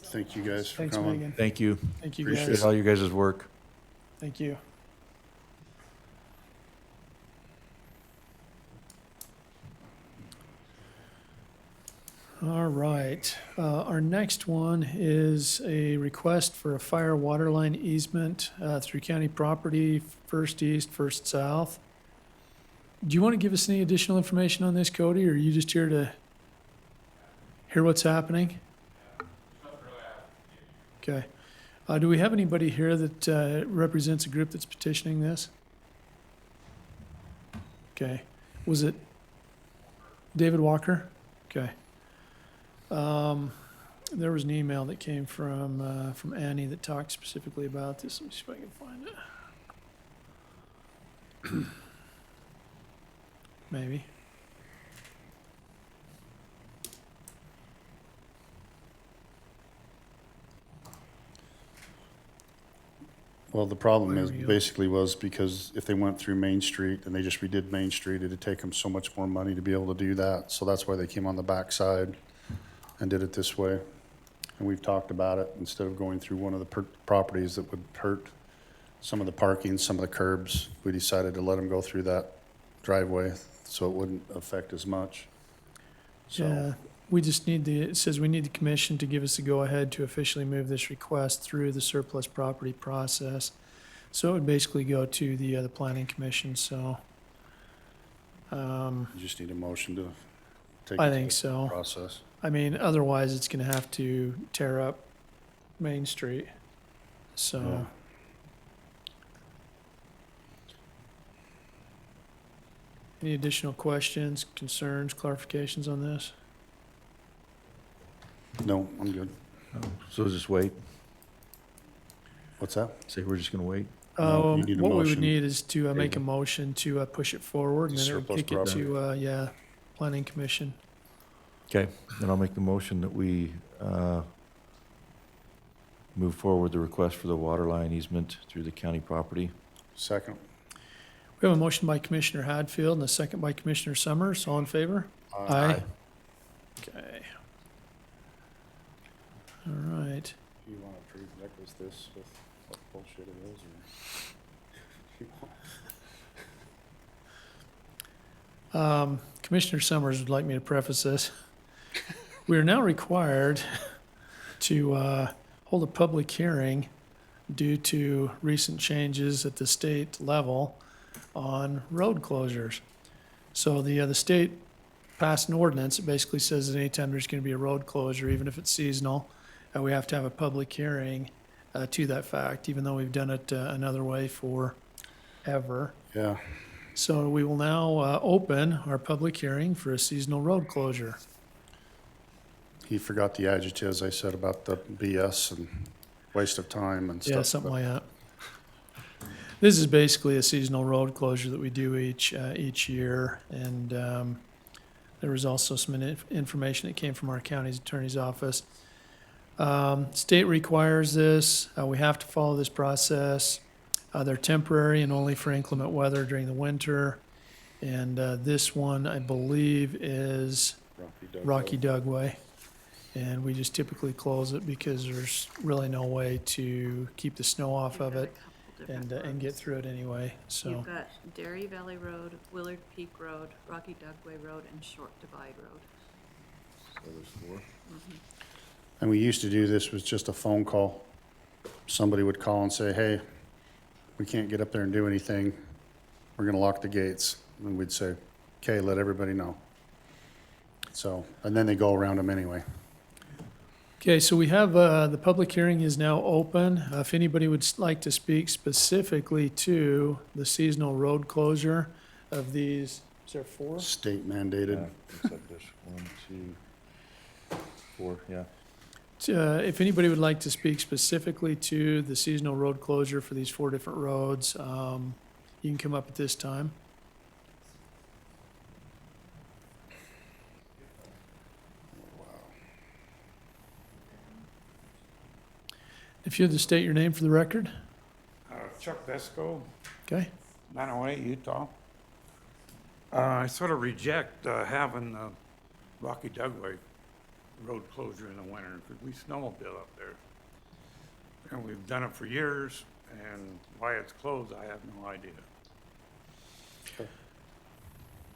Speaker 4: Thank you guys for
Speaker 1: Thanks,
Speaker 4: coming.
Speaker 1: Megan.
Speaker 2: Thank you.
Speaker 1: Thank you,
Speaker 4: Appreciate
Speaker 1: guys.
Speaker 2: Appreciate all you guys' work.
Speaker 1: Thank you. All right, our next one is a request for a fire water line easement through county property, first east, first south. Do you want to give us any additional information on this, Cody, or are you just here to hear what's happening? Okay. Do we have anybody here that represents a group that's petitioning this? Okay. Was it David Walker? Okay. There was an email that came from Annie that talked specifically about this. Let me see if I can find it. Maybe.
Speaker 4: Well, the problem
Speaker 1: There
Speaker 4: is,
Speaker 1: we go.
Speaker 4: basically was because if they went through Main Street and they just redid Main Street, it'd take them so much more money to be able to do that. So that's why they came on the backside and did it this way. And we've talked about it, instead of going through one of the properties that would hurt some of the parking, some of the curbs, we decided to let them go through that driveway so it wouldn't affect as much. So,
Speaker 1: Yeah, we just need it says we need the commission to give us the go-ahead to officially move this request through the surplus property process. So it would basically go to the planning commission, so.
Speaker 4: you just need a motion to take
Speaker 1: I
Speaker 4: it
Speaker 1: think
Speaker 4: through the
Speaker 1: so.
Speaker 4: process.
Speaker 1: I mean, otherwise it's gonna have to tear up Main Street, so.
Speaker 4: Yeah.
Speaker 1: Any additional questions, concerns, clarifications on this?
Speaker 4: No, I'm good.
Speaker 2: So just wait.
Speaker 4: What's that?
Speaker 2: Say we're just gonna wait.
Speaker 4: No, you need a
Speaker 1: What we would
Speaker 4: motion.
Speaker 1: need is to make a motion to push it forward, and then it would
Speaker 4: Surplus
Speaker 1: kick it
Speaker 4: property.
Speaker 1: to, yeah, planning commission.
Speaker 2: Okay, then I'll make the motion that we move forward the request for the water line easement through the county property.
Speaker 4: Second.
Speaker 1: We have a motion by Commissioner Hadfield and a second by Commissioner Summers. All in favor? Aye. Okay. All right.
Speaker 4: You want to prerequisite this with what bullshit it is, or?
Speaker 1: Commissioner Summers would like me to preface this. We are now required to hold a public hearing due to recent changes at the state level on road closures. So the state passed an ordinance that basically says that anytime there's going to be a road closure, even if it's seasonal, we have to have a public hearing to that fact, even though we've done it another way forever.
Speaker 4: Yeah,
Speaker 1: So we will now open our public hearing for a seasonal road closure.
Speaker 4: he forgot the adjectives I said about the BS and waste of time and stuff.
Speaker 1: Yeah, something like that. This is basically a seasonal road closure that we do each year, and there was also some information that came from our county's attorney's office. State requires this. We have to follow this process. They're temporary and only for inclement weather during the winter. And this one, I believe, is Rocky Dugway. And we just typically close it because there's really no way to keep the snow off of it and get through it anyway, so.
Speaker 10: You've got Dairy Valley Road, Willard Peak Road, Rocky Dugway Road, and Short Divide Road.
Speaker 2: So there's four.
Speaker 4: And we used to do this with just a phone call. Somebody would call and say, hey, we can't get up there and do anything. We're gonna lock the gates. And we'd say, okay, let everybody know. So, and then they go around them anyway.
Speaker 1: Okay, so we have, the public hearing is now open. If anybody would like to speak specifically to the seasonal road closure of these, is there four?
Speaker 4: State mandated.
Speaker 2: Except there's 1, 2, before, yeah.
Speaker 1: If anybody would like to speak specifically to the seasonal road closure for these 4 different roads, you can come up at this time. If you'd to state your name for the record,
Speaker 11: Chuck Vesco,
Speaker 1: okay?
Speaker 11: 908 Utah. I sort of reject having the Rocky Dugway road closure in the winter because we snowmobile up there. And we've done it for years, and why it's closed, I have no idea.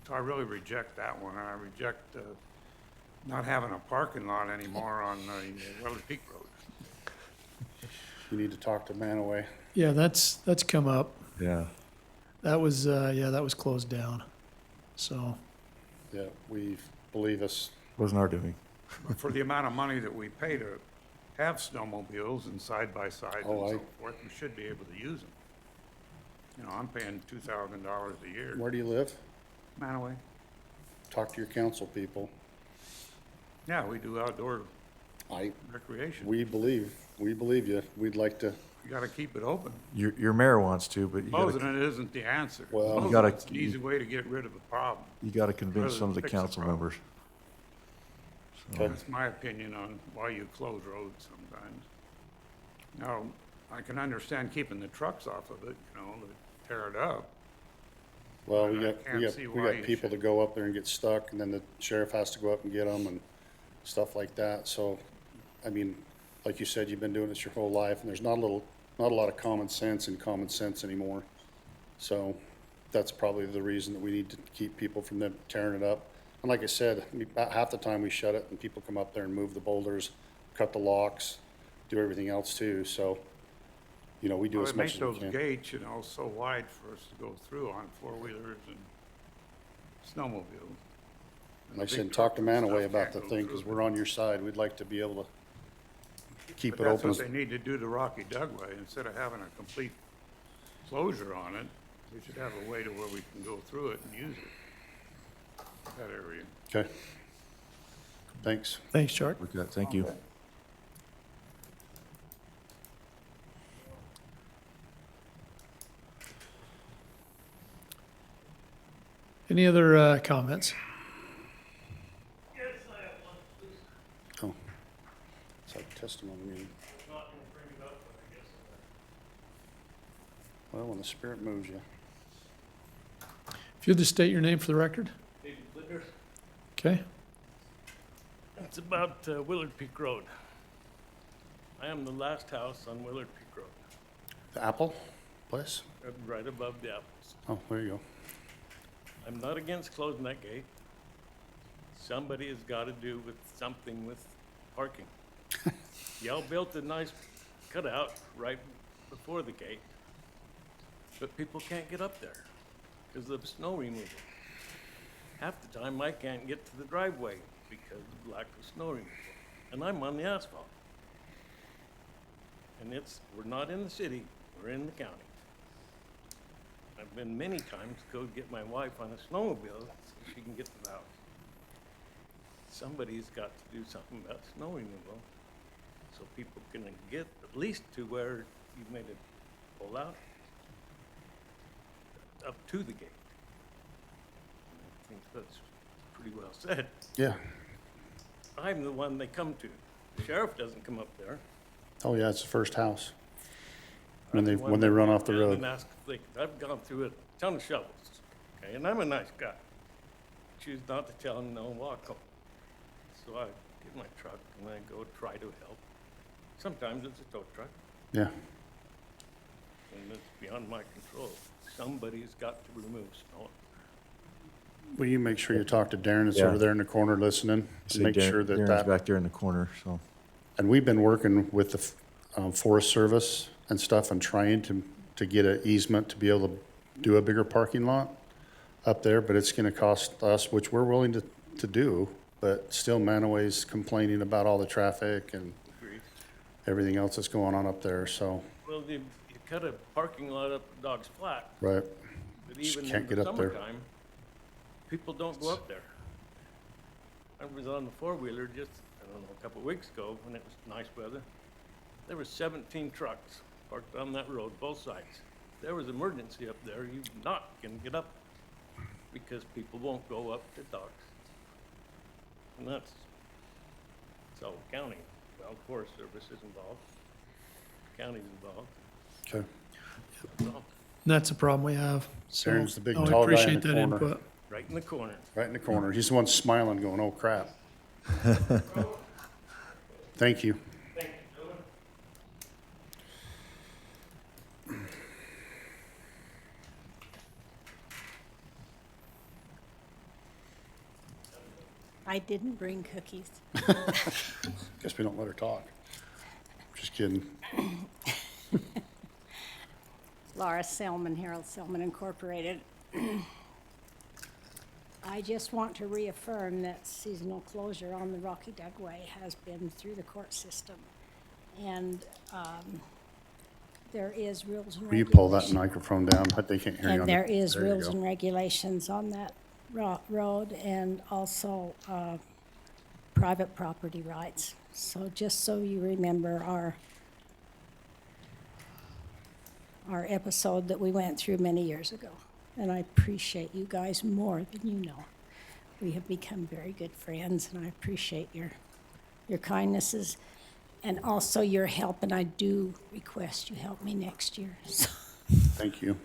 Speaker 11: So I really reject that one. I reject not having a parking lot anymore on Willard Peak Road.
Speaker 4: You need to talk to Manaway.
Speaker 1: Yeah, that's come up.
Speaker 2: Yeah.
Speaker 1: That was, that was closed down. So,
Speaker 4: Yeah, believe us,
Speaker 2: Wasn't our doing.
Speaker 11: But for the amount of money that we pay to have snowmobiles and side-by-sides and so forth, we should be able to use them. You know, I'm paying $2,000 a year.
Speaker 4: where do you live?
Speaker 11: Manaway.
Speaker 4: Talk to your council people.
Speaker 11: Yeah, we do outdoor recreation.
Speaker 4: We believe you. We'd like to,
Speaker 11: You gotta keep it open.
Speaker 2: Your mayor wants to, but
Speaker 11: Closing it isn't the answer.
Speaker 4: Well-
Speaker 11: Closing
Speaker 2: You gotta-
Speaker 11: it's an easy way to get rid of a problem.
Speaker 2: you gotta convince some of the
Speaker 11: Rather than fix the
Speaker 2: council
Speaker 11: problem.
Speaker 2: members.
Speaker 4: Okay.
Speaker 11: That's my opinion on why you close roads sometimes. Now, I can understand keeping the trucks off of it, you know, to tear it up.
Speaker 4: well,
Speaker 11: I
Speaker 4: we
Speaker 11: can't see why
Speaker 4: got
Speaker 11: you
Speaker 4: people to
Speaker 11: should-
Speaker 4: go up there and get stuck, and then the sheriff has to go up and get them and stuff like that. So, I mean, like you said, you've been doing this your whole life, and there's not a lot of common sense anymore. So that's probably the reason that we need to keep people from them tearing it up. And like I said, about half the time we shut it and people come up there and move the boulders, cut the locks, do everything else too. So, you know, we do
Speaker 11: Well,
Speaker 4: as
Speaker 11: they
Speaker 4: much
Speaker 11: make
Speaker 4: as we
Speaker 11: those
Speaker 4: can.
Speaker 11: gates, you know, so wide for us to go through on four-wheelers and snowmobiles. And
Speaker 4: Like I
Speaker 11: big
Speaker 4: said, talk to
Speaker 11: trucks and
Speaker 4: Manaway
Speaker 11: stuff
Speaker 4: about
Speaker 11: can't
Speaker 4: the
Speaker 11: go
Speaker 4: thing,
Speaker 11: through
Speaker 4: because
Speaker 11: it.
Speaker 4: we're on your side. We'd like to be able to keep
Speaker 11: But
Speaker 4: it
Speaker 11: that's
Speaker 4: open.
Speaker 11: what they need to do to Rocky Dugway. Instead of having a complete closure on it, we should have a way to where we can go through it and use it, that area.
Speaker 4: Okay. Thanks.
Speaker 1: thanks, Chuck.
Speaker 2: We got, thank you.
Speaker 1: Any other comments?
Speaker 4: Oh, it's like testimony meeting. Well, when the spirit moves you.
Speaker 1: If you'll just state your name for the record, okay?
Speaker 12: It's about Willard Peak Road. I am the last house on Willard Peak Road,
Speaker 4: The Apple place?
Speaker 12: right above the apples.
Speaker 4: Oh, there you go.
Speaker 12: I'm not against closing that gate. Somebody has got to do with something with parking. Y'all built a nice cutout right before the gate, but people can't get up there because of snow removal. Half the time I can't get to the driveway because of lack of snow removal, and I'm on the asphalt. And we're not in the city, we're in the county. I've been many times to go get my wife on a snowmobile so she can get to the house. Somebody's got to do something about snow removal so people can get at least to where you've made it pull out, up to the gate. I think that's pretty well said.
Speaker 4: Yeah.
Speaker 12: I'm the one they come to. The sheriff doesn't come up there.
Speaker 4: Oh, yeah, it's the first house. When
Speaker 12: I'm
Speaker 4: they,
Speaker 12: the one
Speaker 4: when they
Speaker 12: that
Speaker 4: run
Speaker 12: goes
Speaker 4: off the
Speaker 12: down
Speaker 4: road.
Speaker 12: and ask if I've gone through a ton of shovels, okay, and I'm a nice guy. Choose not to tell them no, walk home. So I get my truck and I go try to help. Sometimes it's a tow truck
Speaker 4: Yeah.
Speaker 12: and it's beyond my control. Somebody's got to remove snow.
Speaker 4: Will you make sure you talk to Darren that's
Speaker 2: Yeah.
Speaker 4: over there in the corner listening?
Speaker 2: See,
Speaker 4: And make sure that
Speaker 2: Darren's
Speaker 4: that,
Speaker 2: back there in the corner, so.
Speaker 4: and we've been working with the Forest Service and stuff and trying to get an easement to be able to do a bigger parking lot up there, but it's gonna cost us, which we're willing to do, but still Manaway's complaining about all the traffic and
Speaker 12: Agreed.
Speaker 4: everything else that's going on up there, so,
Speaker 12: Well, you cut a parking lot up at Dog's Flat,
Speaker 4: right.
Speaker 12: but
Speaker 4: Just
Speaker 12: even
Speaker 4: can't
Speaker 12: in the
Speaker 4: get up there.
Speaker 12: summertime, people don't go up there. I was on the four-wheeler just an don't know, a couple of weeks ago, when it was nice weather, there were 17 trucks parked on that road, both sides. There was emergency up there, you not can get up because people won't go up to docks. And that's all county. Well, Forest Service is involved, county's involved.
Speaker 4: Okay.
Speaker 12: So,
Speaker 1: That's a problem we have. So,
Speaker 4: Aaron's the big
Speaker 1: I
Speaker 4: tall guy in
Speaker 1: appreciate
Speaker 4: the
Speaker 1: that
Speaker 4: corner.
Speaker 1: input.
Speaker 12: right in the corner.
Speaker 4: Right in the corner. He's the one smiling, going, oh crap. Thank you.
Speaker 13: I didn't bring cookies.
Speaker 4: Guess we don't let her talk. Just kidding.
Speaker 13: Laura Selman, Harold Selman Incorporated. I just want to reaffirm that seasonal closure on the Rocky Dugway has been through the court system. And there is rules and
Speaker 4: Will you
Speaker 13: regulations.
Speaker 4: pull that microphone down? They can't hear you.
Speaker 13: And
Speaker 4: on
Speaker 13: there
Speaker 4: the-
Speaker 13: is
Speaker 4: there you
Speaker 13: rules
Speaker 4: go.
Speaker 13: and regulations on that road, and also private property rights. So just so you remember our episode that we went through many years ago. And I appreciate you guys more than you know. We have become very good friends, and I appreciate your kindnesses and also your help, and I do request you help me next year. So,
Speaker 4: Thank you.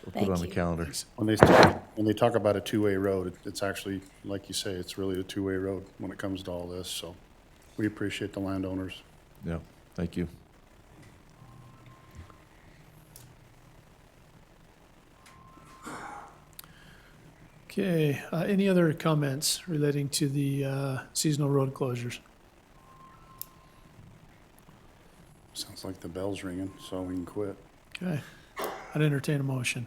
Speaker 2: We'll put it on the
Speaker 13: Thank you.
Speaker 2: calendar.
Speaker 4: When they talk about a two-way road, it's actually, like you say, it's really a two-way road when it comes to all this, so we appreciate the landowners.
Speaker 2: Yeah, thank you.
Speaker 1: Okay, any other comments relating to the seasonal road closures?
Speaker 4: Sounds like the bell's ringing, so we can quit.
Speaker 1: Okay, I'd entertain a motion.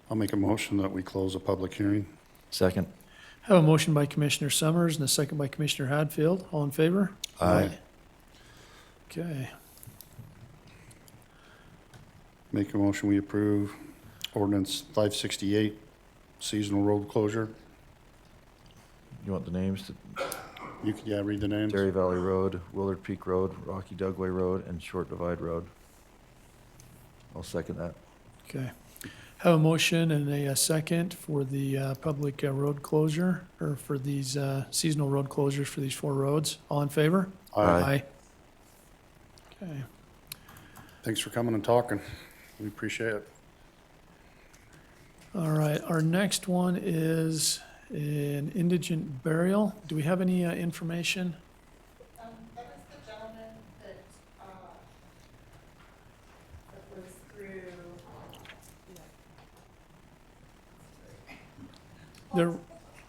Speaker 4: I'll make a motion that we close a public hearing.
Speaker 2: Second.
Speaker 1: Have a motion by Commissioner Summers and a second by Commissioner Hadfield. All in favor?
Speaker 2: Aye.
Speaker 1: Okay,
Speaker 4: Make a motion, we approve ordinance 568, seasonal road closure.
Speaker 2: You want the names?
Speaker 4: You could, yeah, read the names.
Speaker 2: Dairy Valley Road, Willard Peak Road, Rocky Dugway Road, and Short Divide Road. I'll second that.
Speaker 1: okay. Have a motion and a second for the public road closure, or for these seasonal road closures for these 4 roads. All in favor?
Speaker 2: Aye.
Speaker 1: Okay.
Speaker 4: Thanks for coming and talking. We appreciate it.
Speaker 1: All right, our next one is an indigent burial. Do we have any information?
Speaker 14: That was the gentleman that was through,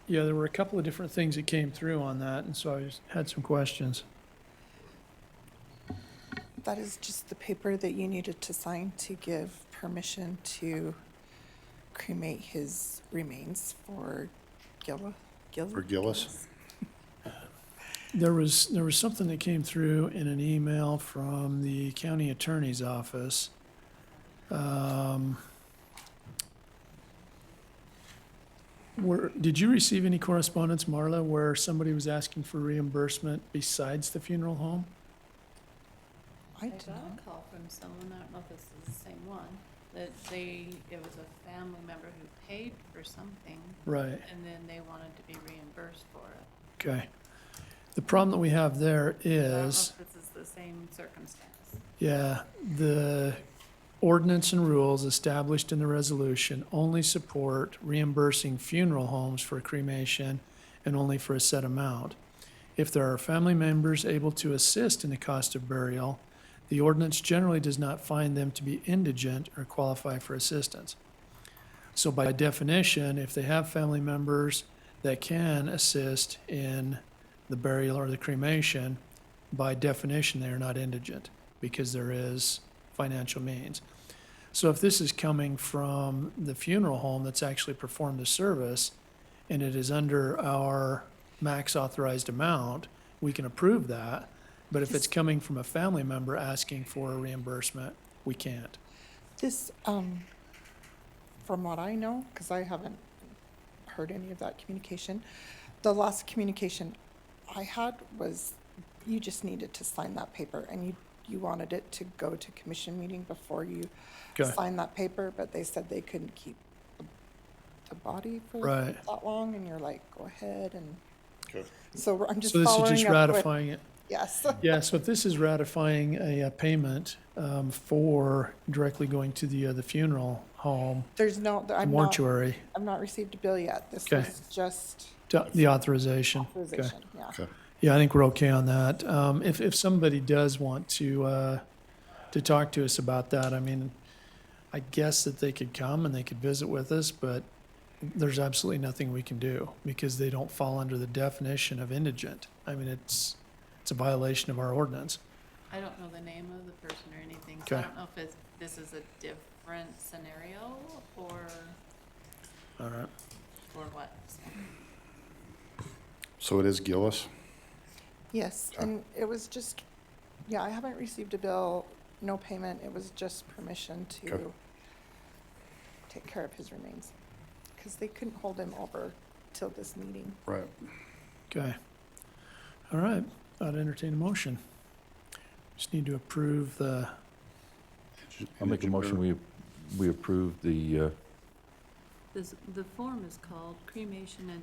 Speaker 1: There were a couple of different things that came through on that, and so I just had some questions.
Speaker 15: That is just the paper that you needed to sign to give permission to cremate his remains for
Speaker 4: For Gillis?
Speaker 1: There was something that came through in an email from the county attorney's office. Did you receive any correspondence, Marla, where somebody was asking for reimbursement besides the funeral home?
Speaker 10: I got a call from someone, I don't know if this is the same one, that it was a family member who paid for something,
Speaker 1: Right,
Speaker 10: and then they wanted to be reimbursed for it.
Speaker 1: okay. The problem that we have there
Speaker 10: I don't know
Speaker 1: is,
Speaker 10: if this is the same circumstance.
Speaker 1: yeah, the ordinance and rules established in the resolution only support reimbursing funeral homes for cremation and only for a set amount. If there are family members able to assist in the cost of burial, the ordinance generally does not find them to be indigent or qualify for assistance. So by definition, if they have family members that can assist in the burial or the cremation, by definition, they are not indigent because there is financial means. So if this is coming from the funeral home that's actually performed the service and it is under our max authorized amount, we can approve that. But if it's coming from a family member asking for a reimbursement, we can't.
Speaker 15: This, from what I know, because I haven't heard any of that communication, the last communication I had was, you just needed to sign that paper, and you wanted it to go to commission meeting before you
Speaker 1: Okay.
Speaker 15: sign that paper, but they said they couldn't keep the body for
Speaker 1: Right.
Speaker 15: that long, and you're like, go ahead, and
Speaker 4: Okay.
Speaker 15: so I'm just
Speaker 1: So this is
Speaker 15: following
Speaker 1: just
Speaker 15: up with.
Speaker 1: ratifying it.
Speaker 15: Yes.
Speaker 1: Yeah, so this is ratifying a payment for directly going to the funeral home,
Speaker 15: There's no,
Speaker 1: the
Speaker 15: I've
Speaker 1: mortuary,
Speaker 15: not received a bill yet. This
Speaker 1: Okay.
Speaker 15: was just
Speaker 1: the authorization. Okay.
Speaker 15: authorization, yeah.
Speaker 4: Okay.
Speaker 1: Yeah, I think we're okay on that. If somebody does want to talk to us about that, I mean, I guess that they could come and they could visit with us, but there's absolutely nothing we can do because they don't fall under the definition of indigent. I mean, it's a violation of our ordinance.
Speaker 10: I don't know the name of the person or anything, so I
Speaker 1: Okay.
Speaker 10: don't know if this is a different scenario or
Speaker 1: All right.
Speaker 10: what.
Speaker 4: So it is Gillis?
Speaker 15: Yes, and it was just, yeah, I haven't received a bill, no payment. It was just permission to
Speaker 4: Okay.
Speaker 15: take care of his remains. Because they couldn't hold him over till this meeting.
Speaker 4: Right.
Speaker 1: Okay. All right. I'd entertain a motion. Just need to approve the,
Speaker 2: I'll make a motion, we approve the,
Speaker 10: The form is called cremation and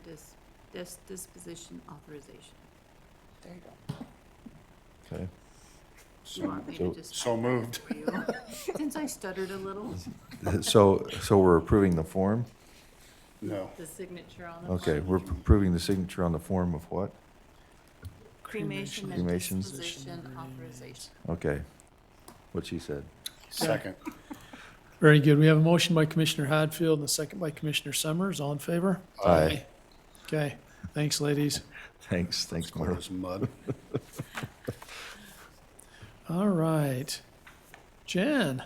Speaker 10: disposition authorization.
Speaker 15: There you go.
Speaker 2: okay.
Speaker 10: You want me to
Speaker 2: So-
Speaker 10: just
Speaker 4: So
Speaker 10: type that
Speaker 4: moved.
Speaker 10: for you? Since I stuttered a little,
Speaker 2: So we're approving the form?
Speaker 4: No.
Speaker 10: the signature on the
Speaker 2: Okay,
Speaker 10: form.
Speaker 2: we're approving the signature on the form of what?
Speaker 10: Cremation and
Speaker 2: Cremation.
Speaker 10: disposition authorization.
Speaker 2: Okay, what she said.
Speaker 4: Second.
Speaker 1: very good. We have a motion by Commissioner Hadfield and a second by Commissioner Summers. All in favor?
Speaker 2: Aye.
Speaker 1: Okay. Thanks, ladies.
Speaker 2: Thanks,
Speaker 4: Clear
Speaker 2: Mark.
Speaker 4: as mud.
Speaker 1: All right. Jen.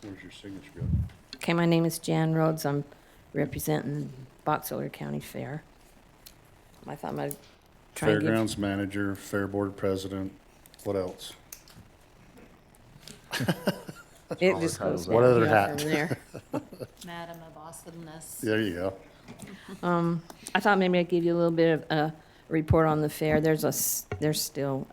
Speaker 4: Where's your signature go?
Speaker 16: Okay, my name is Jan Rhodes. I'm representing Box Elder County Fair. I thought I'd try and give...
Speaker 4: Fairgrounds manager, fair board president, what else?
Speaker 16: It just goes
Speaker 4: What other
Speaker 16: downhill
Speaker 4: hat?
Speaker 16: from there.
Speaker 10: Madam of awesomeness.
Speaker 4: There you go.
Speaker 16: I thought maybe I'd give you a little bit of a report on the fair. There's still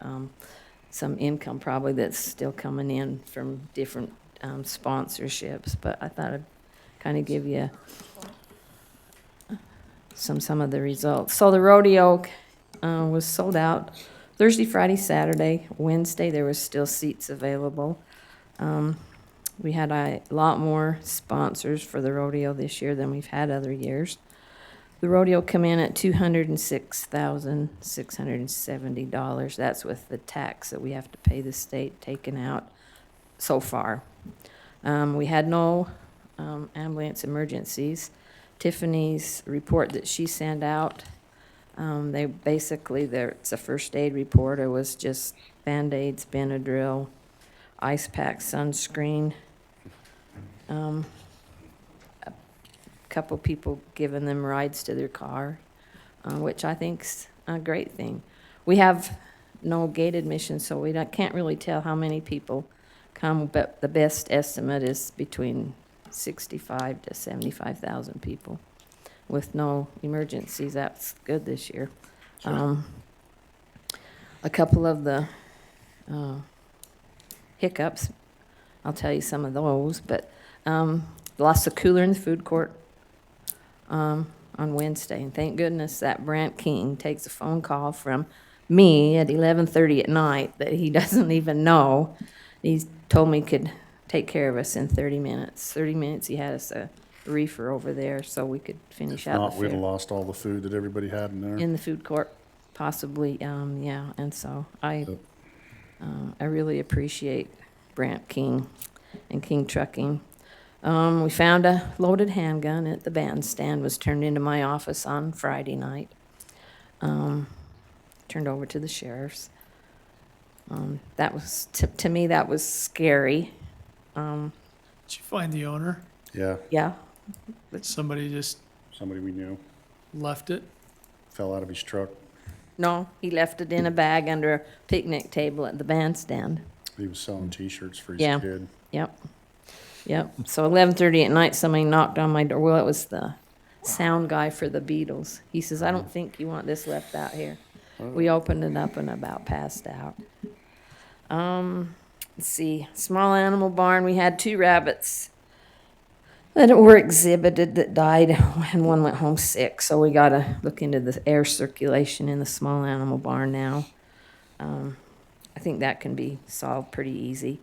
Speaker 16: some income probably that's still coming in from different sponsorships, but I thought I'd kind of give you some of the results. So the rodeo was sold out Thursday, Friday, Saturday. Wednesday, there was still seats available. We had a lot more sponsors for the rodeo this year than we've had other years. The rodeo come in at $206,670. That's with the tax that we have to pay the state taken out so far. We had no ambulance emergencies. Tiffany's report that she sent out, it's a first aid report. It was just Band-Aids, Benadryl, ice pack, sunscreen. A couple people giving them rides to their car, which I think's a great thing. We have no gate admission, so can't really tell how many people come, but the best estimate is between 65 to 75,000 people. With no emergencies, that's good this year. A couple of the hiccups, I'll tell you some of those, but lost the cooler in the food court on Wednesday, and thank goodness that Brant King takes a phone call from me at 11:30 at night that he doesn't even know. He told me he could take care of us in 30 minutes. 30 minutes, he had us a reefer over there so we could finish out
Speaker 4: Not,
Speaker 16: the
Speaker 4: we'd have
Speaker 16: fair.
Speaker 4: lost all the food that everybody had in there.
Speaker 16: In the food court, possibly, yeah, and so I really appreciate Brant King and King Trucking. We found a loaded handgun at the bandstand, was turned into my office on Friday night. Turned over to the sheriff's. That was, to me, that was scary.
Speaker 1: Did you find the owner?
Speaker 4: Yeah,
Speaker 16: Yeah,
Speaker 1: Somebody just
Speaker 4: somebody we knew
Speaker 1: left it?
Speaker 4: fell out of his truck.
Speaker 16: no, he left it in a bag under a picnic table at the bandstand.
Speaker 4: He was selling T-shirts for his
Speaker 16: Yeah.
Speaker 4: kid.
Speaker 16: Yep. Yep. So 11:30 at night, somebody knocked on my door. Well, it was the sound guy for the Beatles. He says, "I don't think you want this left out here." We opened it up and about passed out. Let's see. Small animal barn. We had 2 rabbits that were exhibited that died, and one went home sick. So we got to look into the air circulation in the small animal barn now. I think that can be solved pretty easy.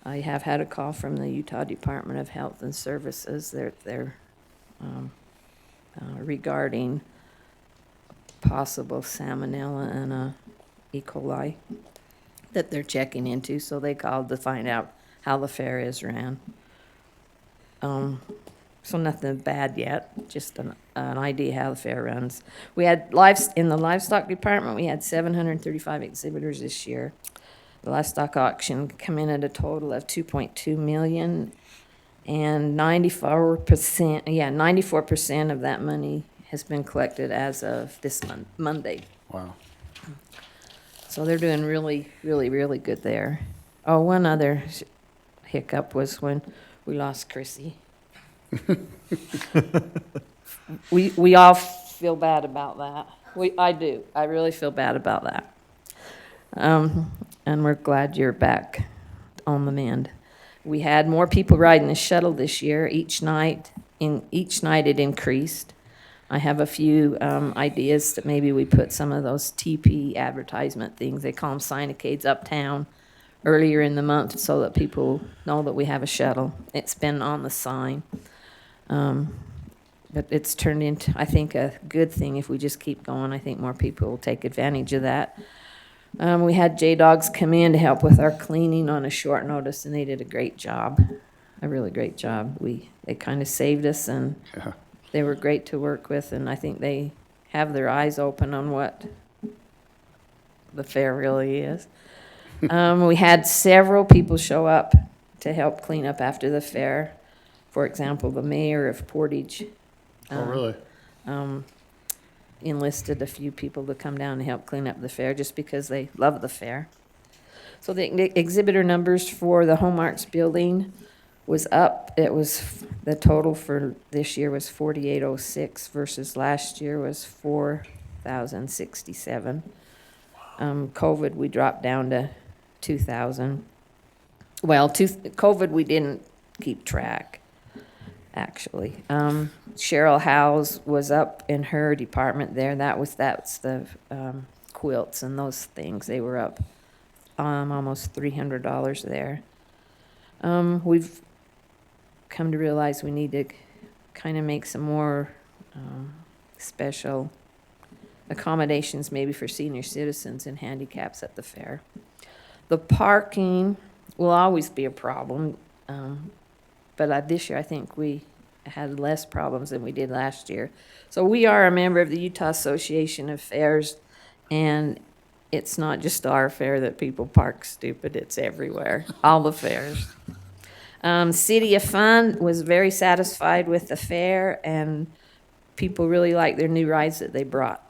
Speaker 16: I have had a call from the Utah Department of Health and Services. They're regarding possible salmonella and E. coli that they're checking into. So they called to find out how the fair is ran. So nothing bad yet, just an idea how the fair runs. We had in the livestock department, we had 735 exhibitors this year. The livestock auction come in at a total of 2.2 million, and 94% of that money has been collected as of this Monday.
Speaker 4: Wow.
Speaker 16: So they're doing really, really, really good there. Oh, one other hiccup was when we lost Chrissy. We all feel bad about that. I do. I really feel bad about that. And we're glad you're back on the mend. We had more people riding the shuttle this year. Each night it increased. I have a few ideas that maybe we put some of those TP advertisement things, they call them Sinacades, uptown earlier in the month so that people know that we have a shuttle. It's been on the sign. But it's turned into, I think, a good thing if we just keep going. I think more people will take advantage of that. We had J-Dogs come in to help with our cleaning on a short notice, and they did a great job, a really great job. They kind of saved us, and they were great to work with, and I think they have their eyes open on what the fair really is. We had several people show up to help clean up after the fair. For example, the mayor of Portage.
Speaker 4: Oh, really?
Speaker 16: Enlisted a few people to come down and help clean up the fair just because they love the fair. So the exhibitor numbers for the Home Arts building was up. It was, the total for this year was 4,806 versus last year was 4,067. COVID, we dropped down to 2,000. Well, COVID, we didn't keep track, actually. Cheryl Howes was up in her department there. That's the quilts and those things. They were up almost $300 there. We've come to realize we need to kind of make some more special accommodations maybe for senior citizens and handicaps at the fair. The parking will always be a problem, but this year I think we had less problems than we did last year. So we are a member of the Utah Association of Fairs, and it's not just our fair that people park stupid, it's everywhere, all the fairs. City of Fun was very satisfied with the fair, and people really like their new rides that they brought.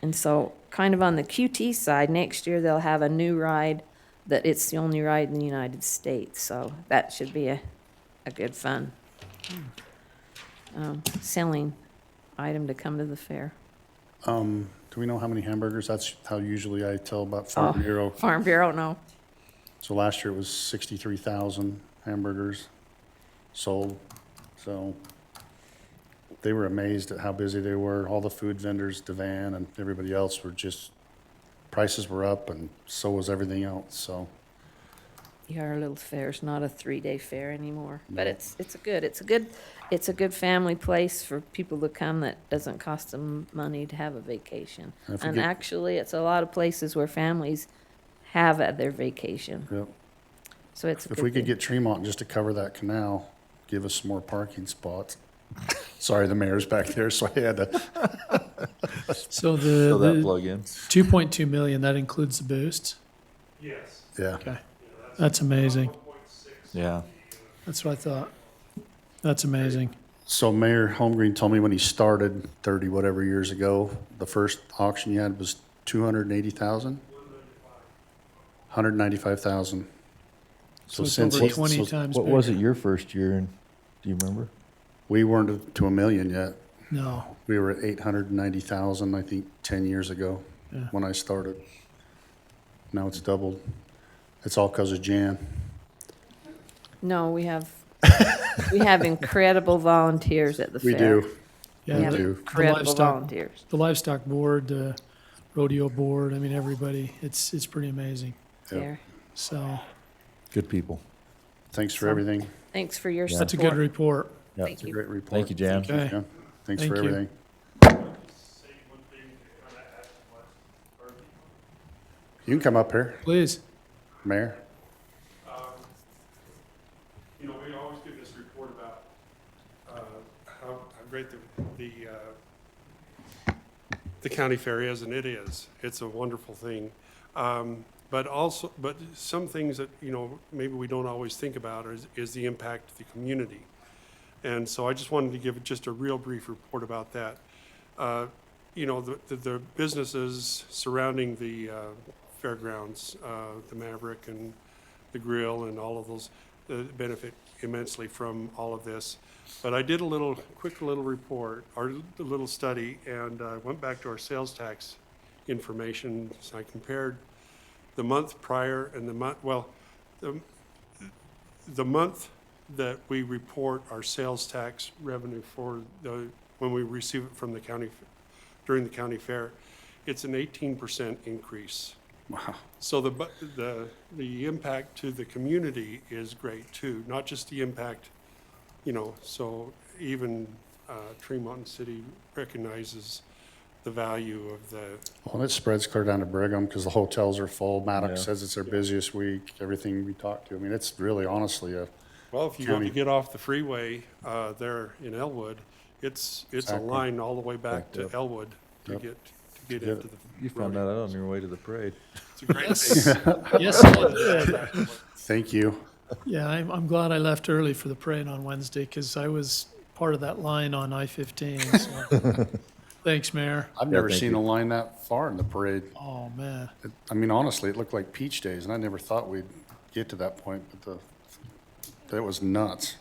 Speaker 16: And so kind of on the QT side, next year they'll have a new ride that it's the only ride in the United States. So that should be a good fun selling item to come to the fair.
Speaker 4: Do we know how many hamburgers? That's how usually I tell about Farm Bureau.
Speaker 16: Farm Bureau, no.
Speaker 4: So last year it was 63,000 hamburgers sold. So they were amazed at how busy they were. All the food vendors, Devan and everybody else were just, prices were up, and so was everything else, so.
Speaker 16: Yeah, our little fair's not a 3-day fair anymore, but it's a good family place for people to come that doesn't cost them money to have a vacation. And actually, it's a lot of places where families have their vacation.
Speaker 4: Yep.
Speaker 16: So it's a
Speaker 4: If
Speaker 16: good
Speaker 4: we could
Speaker 16: thing.
Speaker 4: get Tremont just to cover that canal, give us some more parking spots. Sorry, the mayor's back there, so I had to.
Speaker 1: So
Speaker 2: Fill that
Speaker 1: the
Speaker 2: plug in.
Speaker 1: 2.2 million, that includes the boost?
Speaker 7: Yes.
Speaker 4: Yeah.
Speaker 1: Okay, that's amazing.
Speaker 2: Yeah.
Speaker 1: That's what I thought. That's amazing.
Speaker 4: So Mayor Holmgreen told me when he started 30 whatever years ago, the first auction you had was 280,000? 195,000.
Speaker 1: So it's
Speaker 4: since
Speaker 1: over
Speaker 4: he-
Speaker 1: 20
Speaker 4: so
Speaker 1: times
Speaker 2: What was it
Speaker 1: bigger.
Speaker 2: your first year, and do you remember?
Speaker 4: We weren't to 1 million yet.
Speaker 1: No,
Speaker 4: We were at 890,000, I think, 10 years ago
Speaker 1: Yeah.
Speaker 4: when I started. Now it's doubled. It's all because of Jan.
Speaker 16: No, we have incredible volunteers at the
Speaker 4: We
Speaker 16: fair.
Speaker 4: do.
Speaker 1: yeah,
Speaker 16: We have
Speaker 4: do.
Speaker 1: the
Speaker 16: incredible
Speaker 1: livestock,
Speaker 16: volunteers.
Speaker 1: the livestock board, the rodeo board, I mean, everybody, it's pretty amazing.
Speaker 4: Yep.
Speaker 16: There.
Speaker 1: So,
Speaker 2: Good people.
Speaker 4: Thanks for
Speaker 16: So-
Speaker 4: everything.
Speaker 16: Thanks for your
Speaker 1: that's a
Speaker 16: support.
Speaker 1: good report.
Speaker 2: Yeah.
Speaker 16: Thank
Speaker 4: It's a
Speaker 16: you.
Speaker 4: great report.
Speaker 2: Thank you, Jan.
Speaker 1: Okay.
Speaker 4: Yeah. Thanks
Speaker 1: Thank
Speaker 4: for
Speaker 1: you.
Speaker 4: everything.
Speaker 7: Say one thing to kind of add to what, or,
Speaker 4: You can come up here,
Speaker 1: Please.
Speaker 4: Mayor.
Speaker 7: you know, we always give this report about, how great the county fair is, and it is. It's a wonderful thing. But some things that, you know, maybe we don't always think about is the impact to the community. And so I just wanted to give just a real brief report about that. You know, the businesses surrounding the fairgrounds, the Maverick and the Grill and all of those benefit immensely from all of this. But I did a quick little report, or a little study, and went back to our sales tax information. So I compared the month prior and the month that we report our sales tax revenue for when we receive it from the county during the county fair, it's an 18% increase.
Speaker 4: Wow.
Speaker 7: So the impact to the community is great too, not just the impact, you know, so even Tremont City recognizes the value of the,
Speaker 4: Well, it spreads clear down to Brigham because the hotels are full. Maddox
Speaker 2: Yeah.
Speaker 4: says it's their busiest week, everything we talk to. I mean, it's really honestly
Speaker 7: well, if you go
Speaker 4: County.
Speaker 7: to get off the freeway there in Elwood, it's a
Speaker 4: Exactly.
Speaker 7: line all the way back to
Speaker 2: Yep.
Speaker 7: Elwood to
Speaker 4: Yep.
Speaker 7: get
Speaker 2: Yeah,
Speaker 7: into the
Speaker 2: You found that
Speaker 7: rodeo.
Speaker 2: out on your way to the parade.
Speaker 7: It's a great
Speaker 1: Yes.
Speaker 7: thing.
Speaker 1: Yes, I did.
Speaker 4: thank you.
Speaker 1: Yeah, I'm glad I left early for the parade on Wednesday because I was part of that line on I-15. So. Thanks, Mayor.
Speaker 4: I've never
Speaker 2: thank
Speaker 4: seen
Speaker 2: you.
Speaker 4: a line that far in the parade.
Speaker 1: Oh, man.
Speaker 4: I mean, honestly, it looked like peach days, and I never thought we'd get to that point, but that was nuts.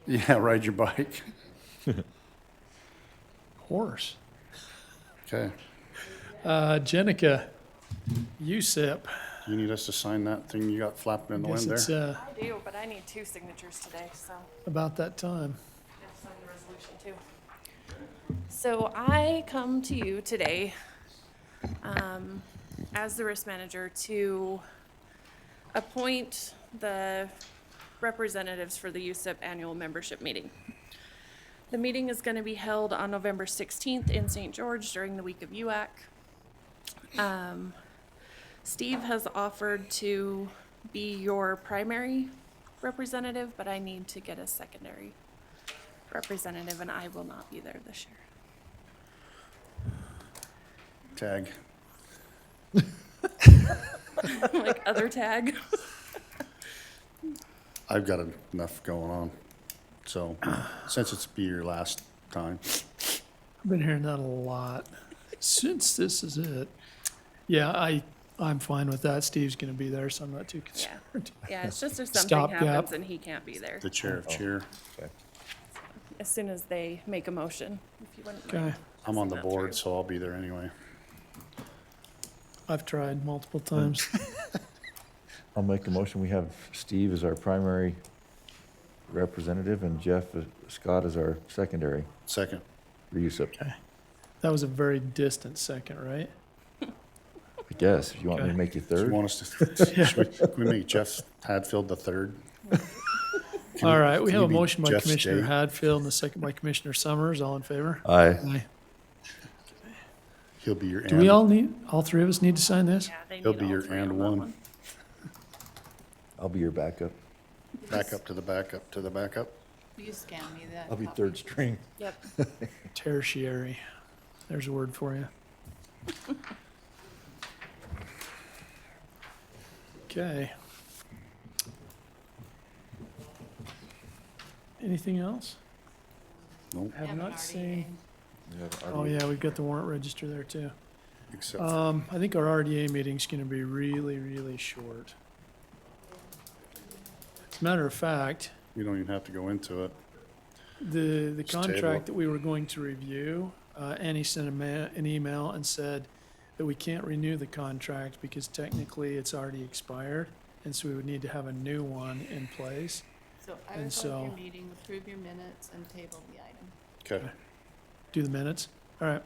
Speaker 4: Yeah, ride your bike.
Speaker 1: Horse.
Speaker 4: Okay.
Speaker 1: Jenica, USIP.
Speaker 4: You need us to sign that thing you got flapping in the
Speaker 1: Guess
Speaker 4: wind
Speaker 1: it's
Speaker 4: there?
Speaker 9: I do, but I need 2 signatures today, so
Speaker 1: about that time.
Speaker 9: I have to sign the resolution too. So I come to you today, as the risk manager to appoint the representatives for the USIP annual membership meeting. The meeting is gonna be held on November 16th in St. George during the week of UAC. Steve has offered to be your primary representative, but I need to get a secondary representative, and I will not be there this year.
Speaker 4: Tag.
Speaker 9: Like other tag.
Speaker 4: I've got enough going on. So, since it's be your last time,
Speaker 1: I've been hearing that a lot since this is it. Yeah, I'm fine with that. Steve's going to be there, so I'm not too concerned.
Speaker 9: Yeah, it's just if something
Speaker 1: Stopgap.
Speaker 9: happens and he can't be there,
Speaker 4: the chair of cheer.
Speaker 9: as soon as they make a motion, if you wouldn't mind.
Speaker 1: Okay,
Speaker 4: I'm on the
Speaker 9: that
Speaker 4: board,
Speaker 9: through.
Speaker 4: so I'll be there anyway.
Speaker 1: I've tried multiple times.
Speaker 2: I'll make a motion. We have Steve as our primary representative and Scott as our secondary
Speaker 4: Second.
Speaker 2: for USIP.
Speaker 1: That was a very distant second, right?
Speaker 2: I guess, if you want me to
Speaker 1: Okay.
Speaker 2: make you
Speaker 4: Do you
Speaker 2: third.
Speaker 4: want us to, can we make Jeff Hadfield the third? Can
Speaker 1: All
Speaker 4: you-
Speaker 1: right, we
Speaker 4: can
Speaker 1: have
Speaker 4: you
Speaker 1: a
Speaker 4: be
Speaker 1: motion by
Speaker 4: Jeff's
Speaker 1: Commissioner
Speaker 4: date?
Speaker 1: Hadfield and a second by Commissioner Summers. All in favor?
Speaker 2: Aye.
Speaker 1: Aye.
Speaker 4: He'll be your
Speaker 1: Do we all three of us need to sign this?
Speaker 9: Yeah, they
Speaker 4: He'll
Speaker 9: need
Speaker 4: be
Speaker 9: all
Speaker 4: your
Speaker 9: three
Speaker 4: and
Speaker 9: on that
Speaker 4: one.
Speaker 2: I'll be your backup.
Speaker 4: Back up to the backup to the backup.
Speaker 10: You scan me that.
Speaker 2: I'll be
Speaker 10: copy.
Speaker 2: third string.
Speaker 9: Yep.
Speaker 1: Tertiary. There's a word for you. Okay. Anything else?
Speaker 4: Nope.
Speaker 1: Have
Speaker 10: Haven't
Speaker 1: not
Speaker 10: already
Speaker 1: seen.
Speaker 10: been.
Speaker 1: Oh, yeah, we've got the warrant register there too.
Speaker 4: Except
Speaker 1: I think our RDA meeting's gonna be really, really short. As a matter of fact,
Speaker 4: You don't even have to go into it.
Speaker 1: the
Speaker 4: Just table it.
Speaker 1: contract that we were going to review, Annie sent an email and said that we can't renew the contract because technically it's already expired, and so we would need to have a new one in place.
Speaker 10: So I
Speaker 1: And
Speaker 10: would call your
Speaker 1: so-
Speaker 10: meeting, approve your minutes, and table the item.
Speaker 4: Okay.
Speaker 1: Do the minutes? All right.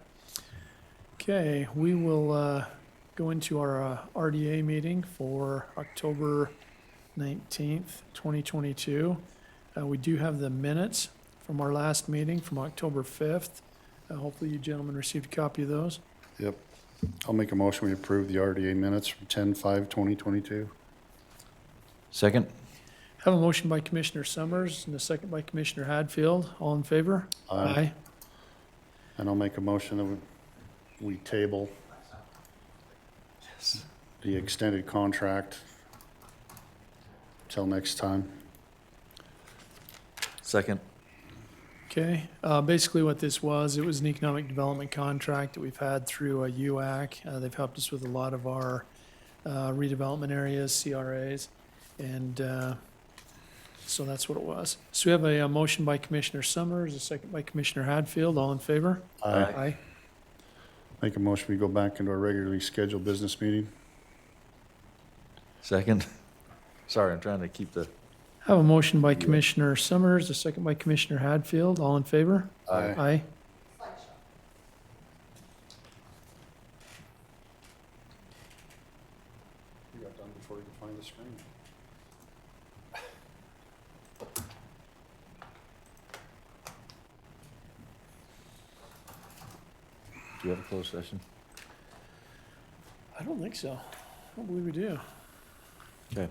Speaker 1: Okay, we will go into our RDA meeting for October 19th, 2022. We do have the minutes from our last meeting from October 5th. Hopefully you gentlemen received a copy of those.
Speaker 4: Yep. I'll make a motion, we approve the RDA minutes from 10/5/2022.
Speaker 2: Second?
Speaker 1: Have a motion by Commissioner Summers and a second by Commissioner Hadfield. All in favor?
Speaker 4: Aye. And I'll make a motion that we table the extended contract till next time.
Speaker 2: Second?
Speaker 1: Okay, basically what this was, it was an economic development contract that we've had through UAC. They've helped us with a lot of our redevelopment areas, CRAs, and so that's what it was. So we have a motion by Commissioner Summers, a second by Commissioner Hadfield. All in favor? Aye.
Speaker 4: Make a motion, we go back into our regularly scheduled business meeting.
Speaker 2: Second? Sorry, I'm trying to keep the,
Speaker 1: Have a motion by Commissioner Summers, a second by Commissioner Hadfield. All in favor?
Speaker 4: Aye.
Speaker 1: Aye.
Speaker 4: You got done before you could find the screen.
Speaker 2: do you have a closed session?
Speaker 1: I don't think so. I don't believe we do.
Speaker 2: Okay.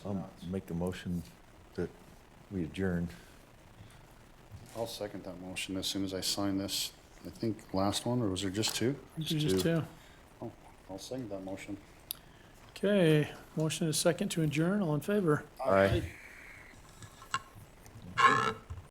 Speaker 2: I'll make a motion that we adjourn.
Speaker 4: I'll second that motion as soon as I sign this, I think, last one, or was there just two?
Speaker 1: Just two.
Speaker 4: Oh, I'll second that motion.
Speaker 1: Okay, motion is second to adjourn. All in favor?
Speaker 2: Aye.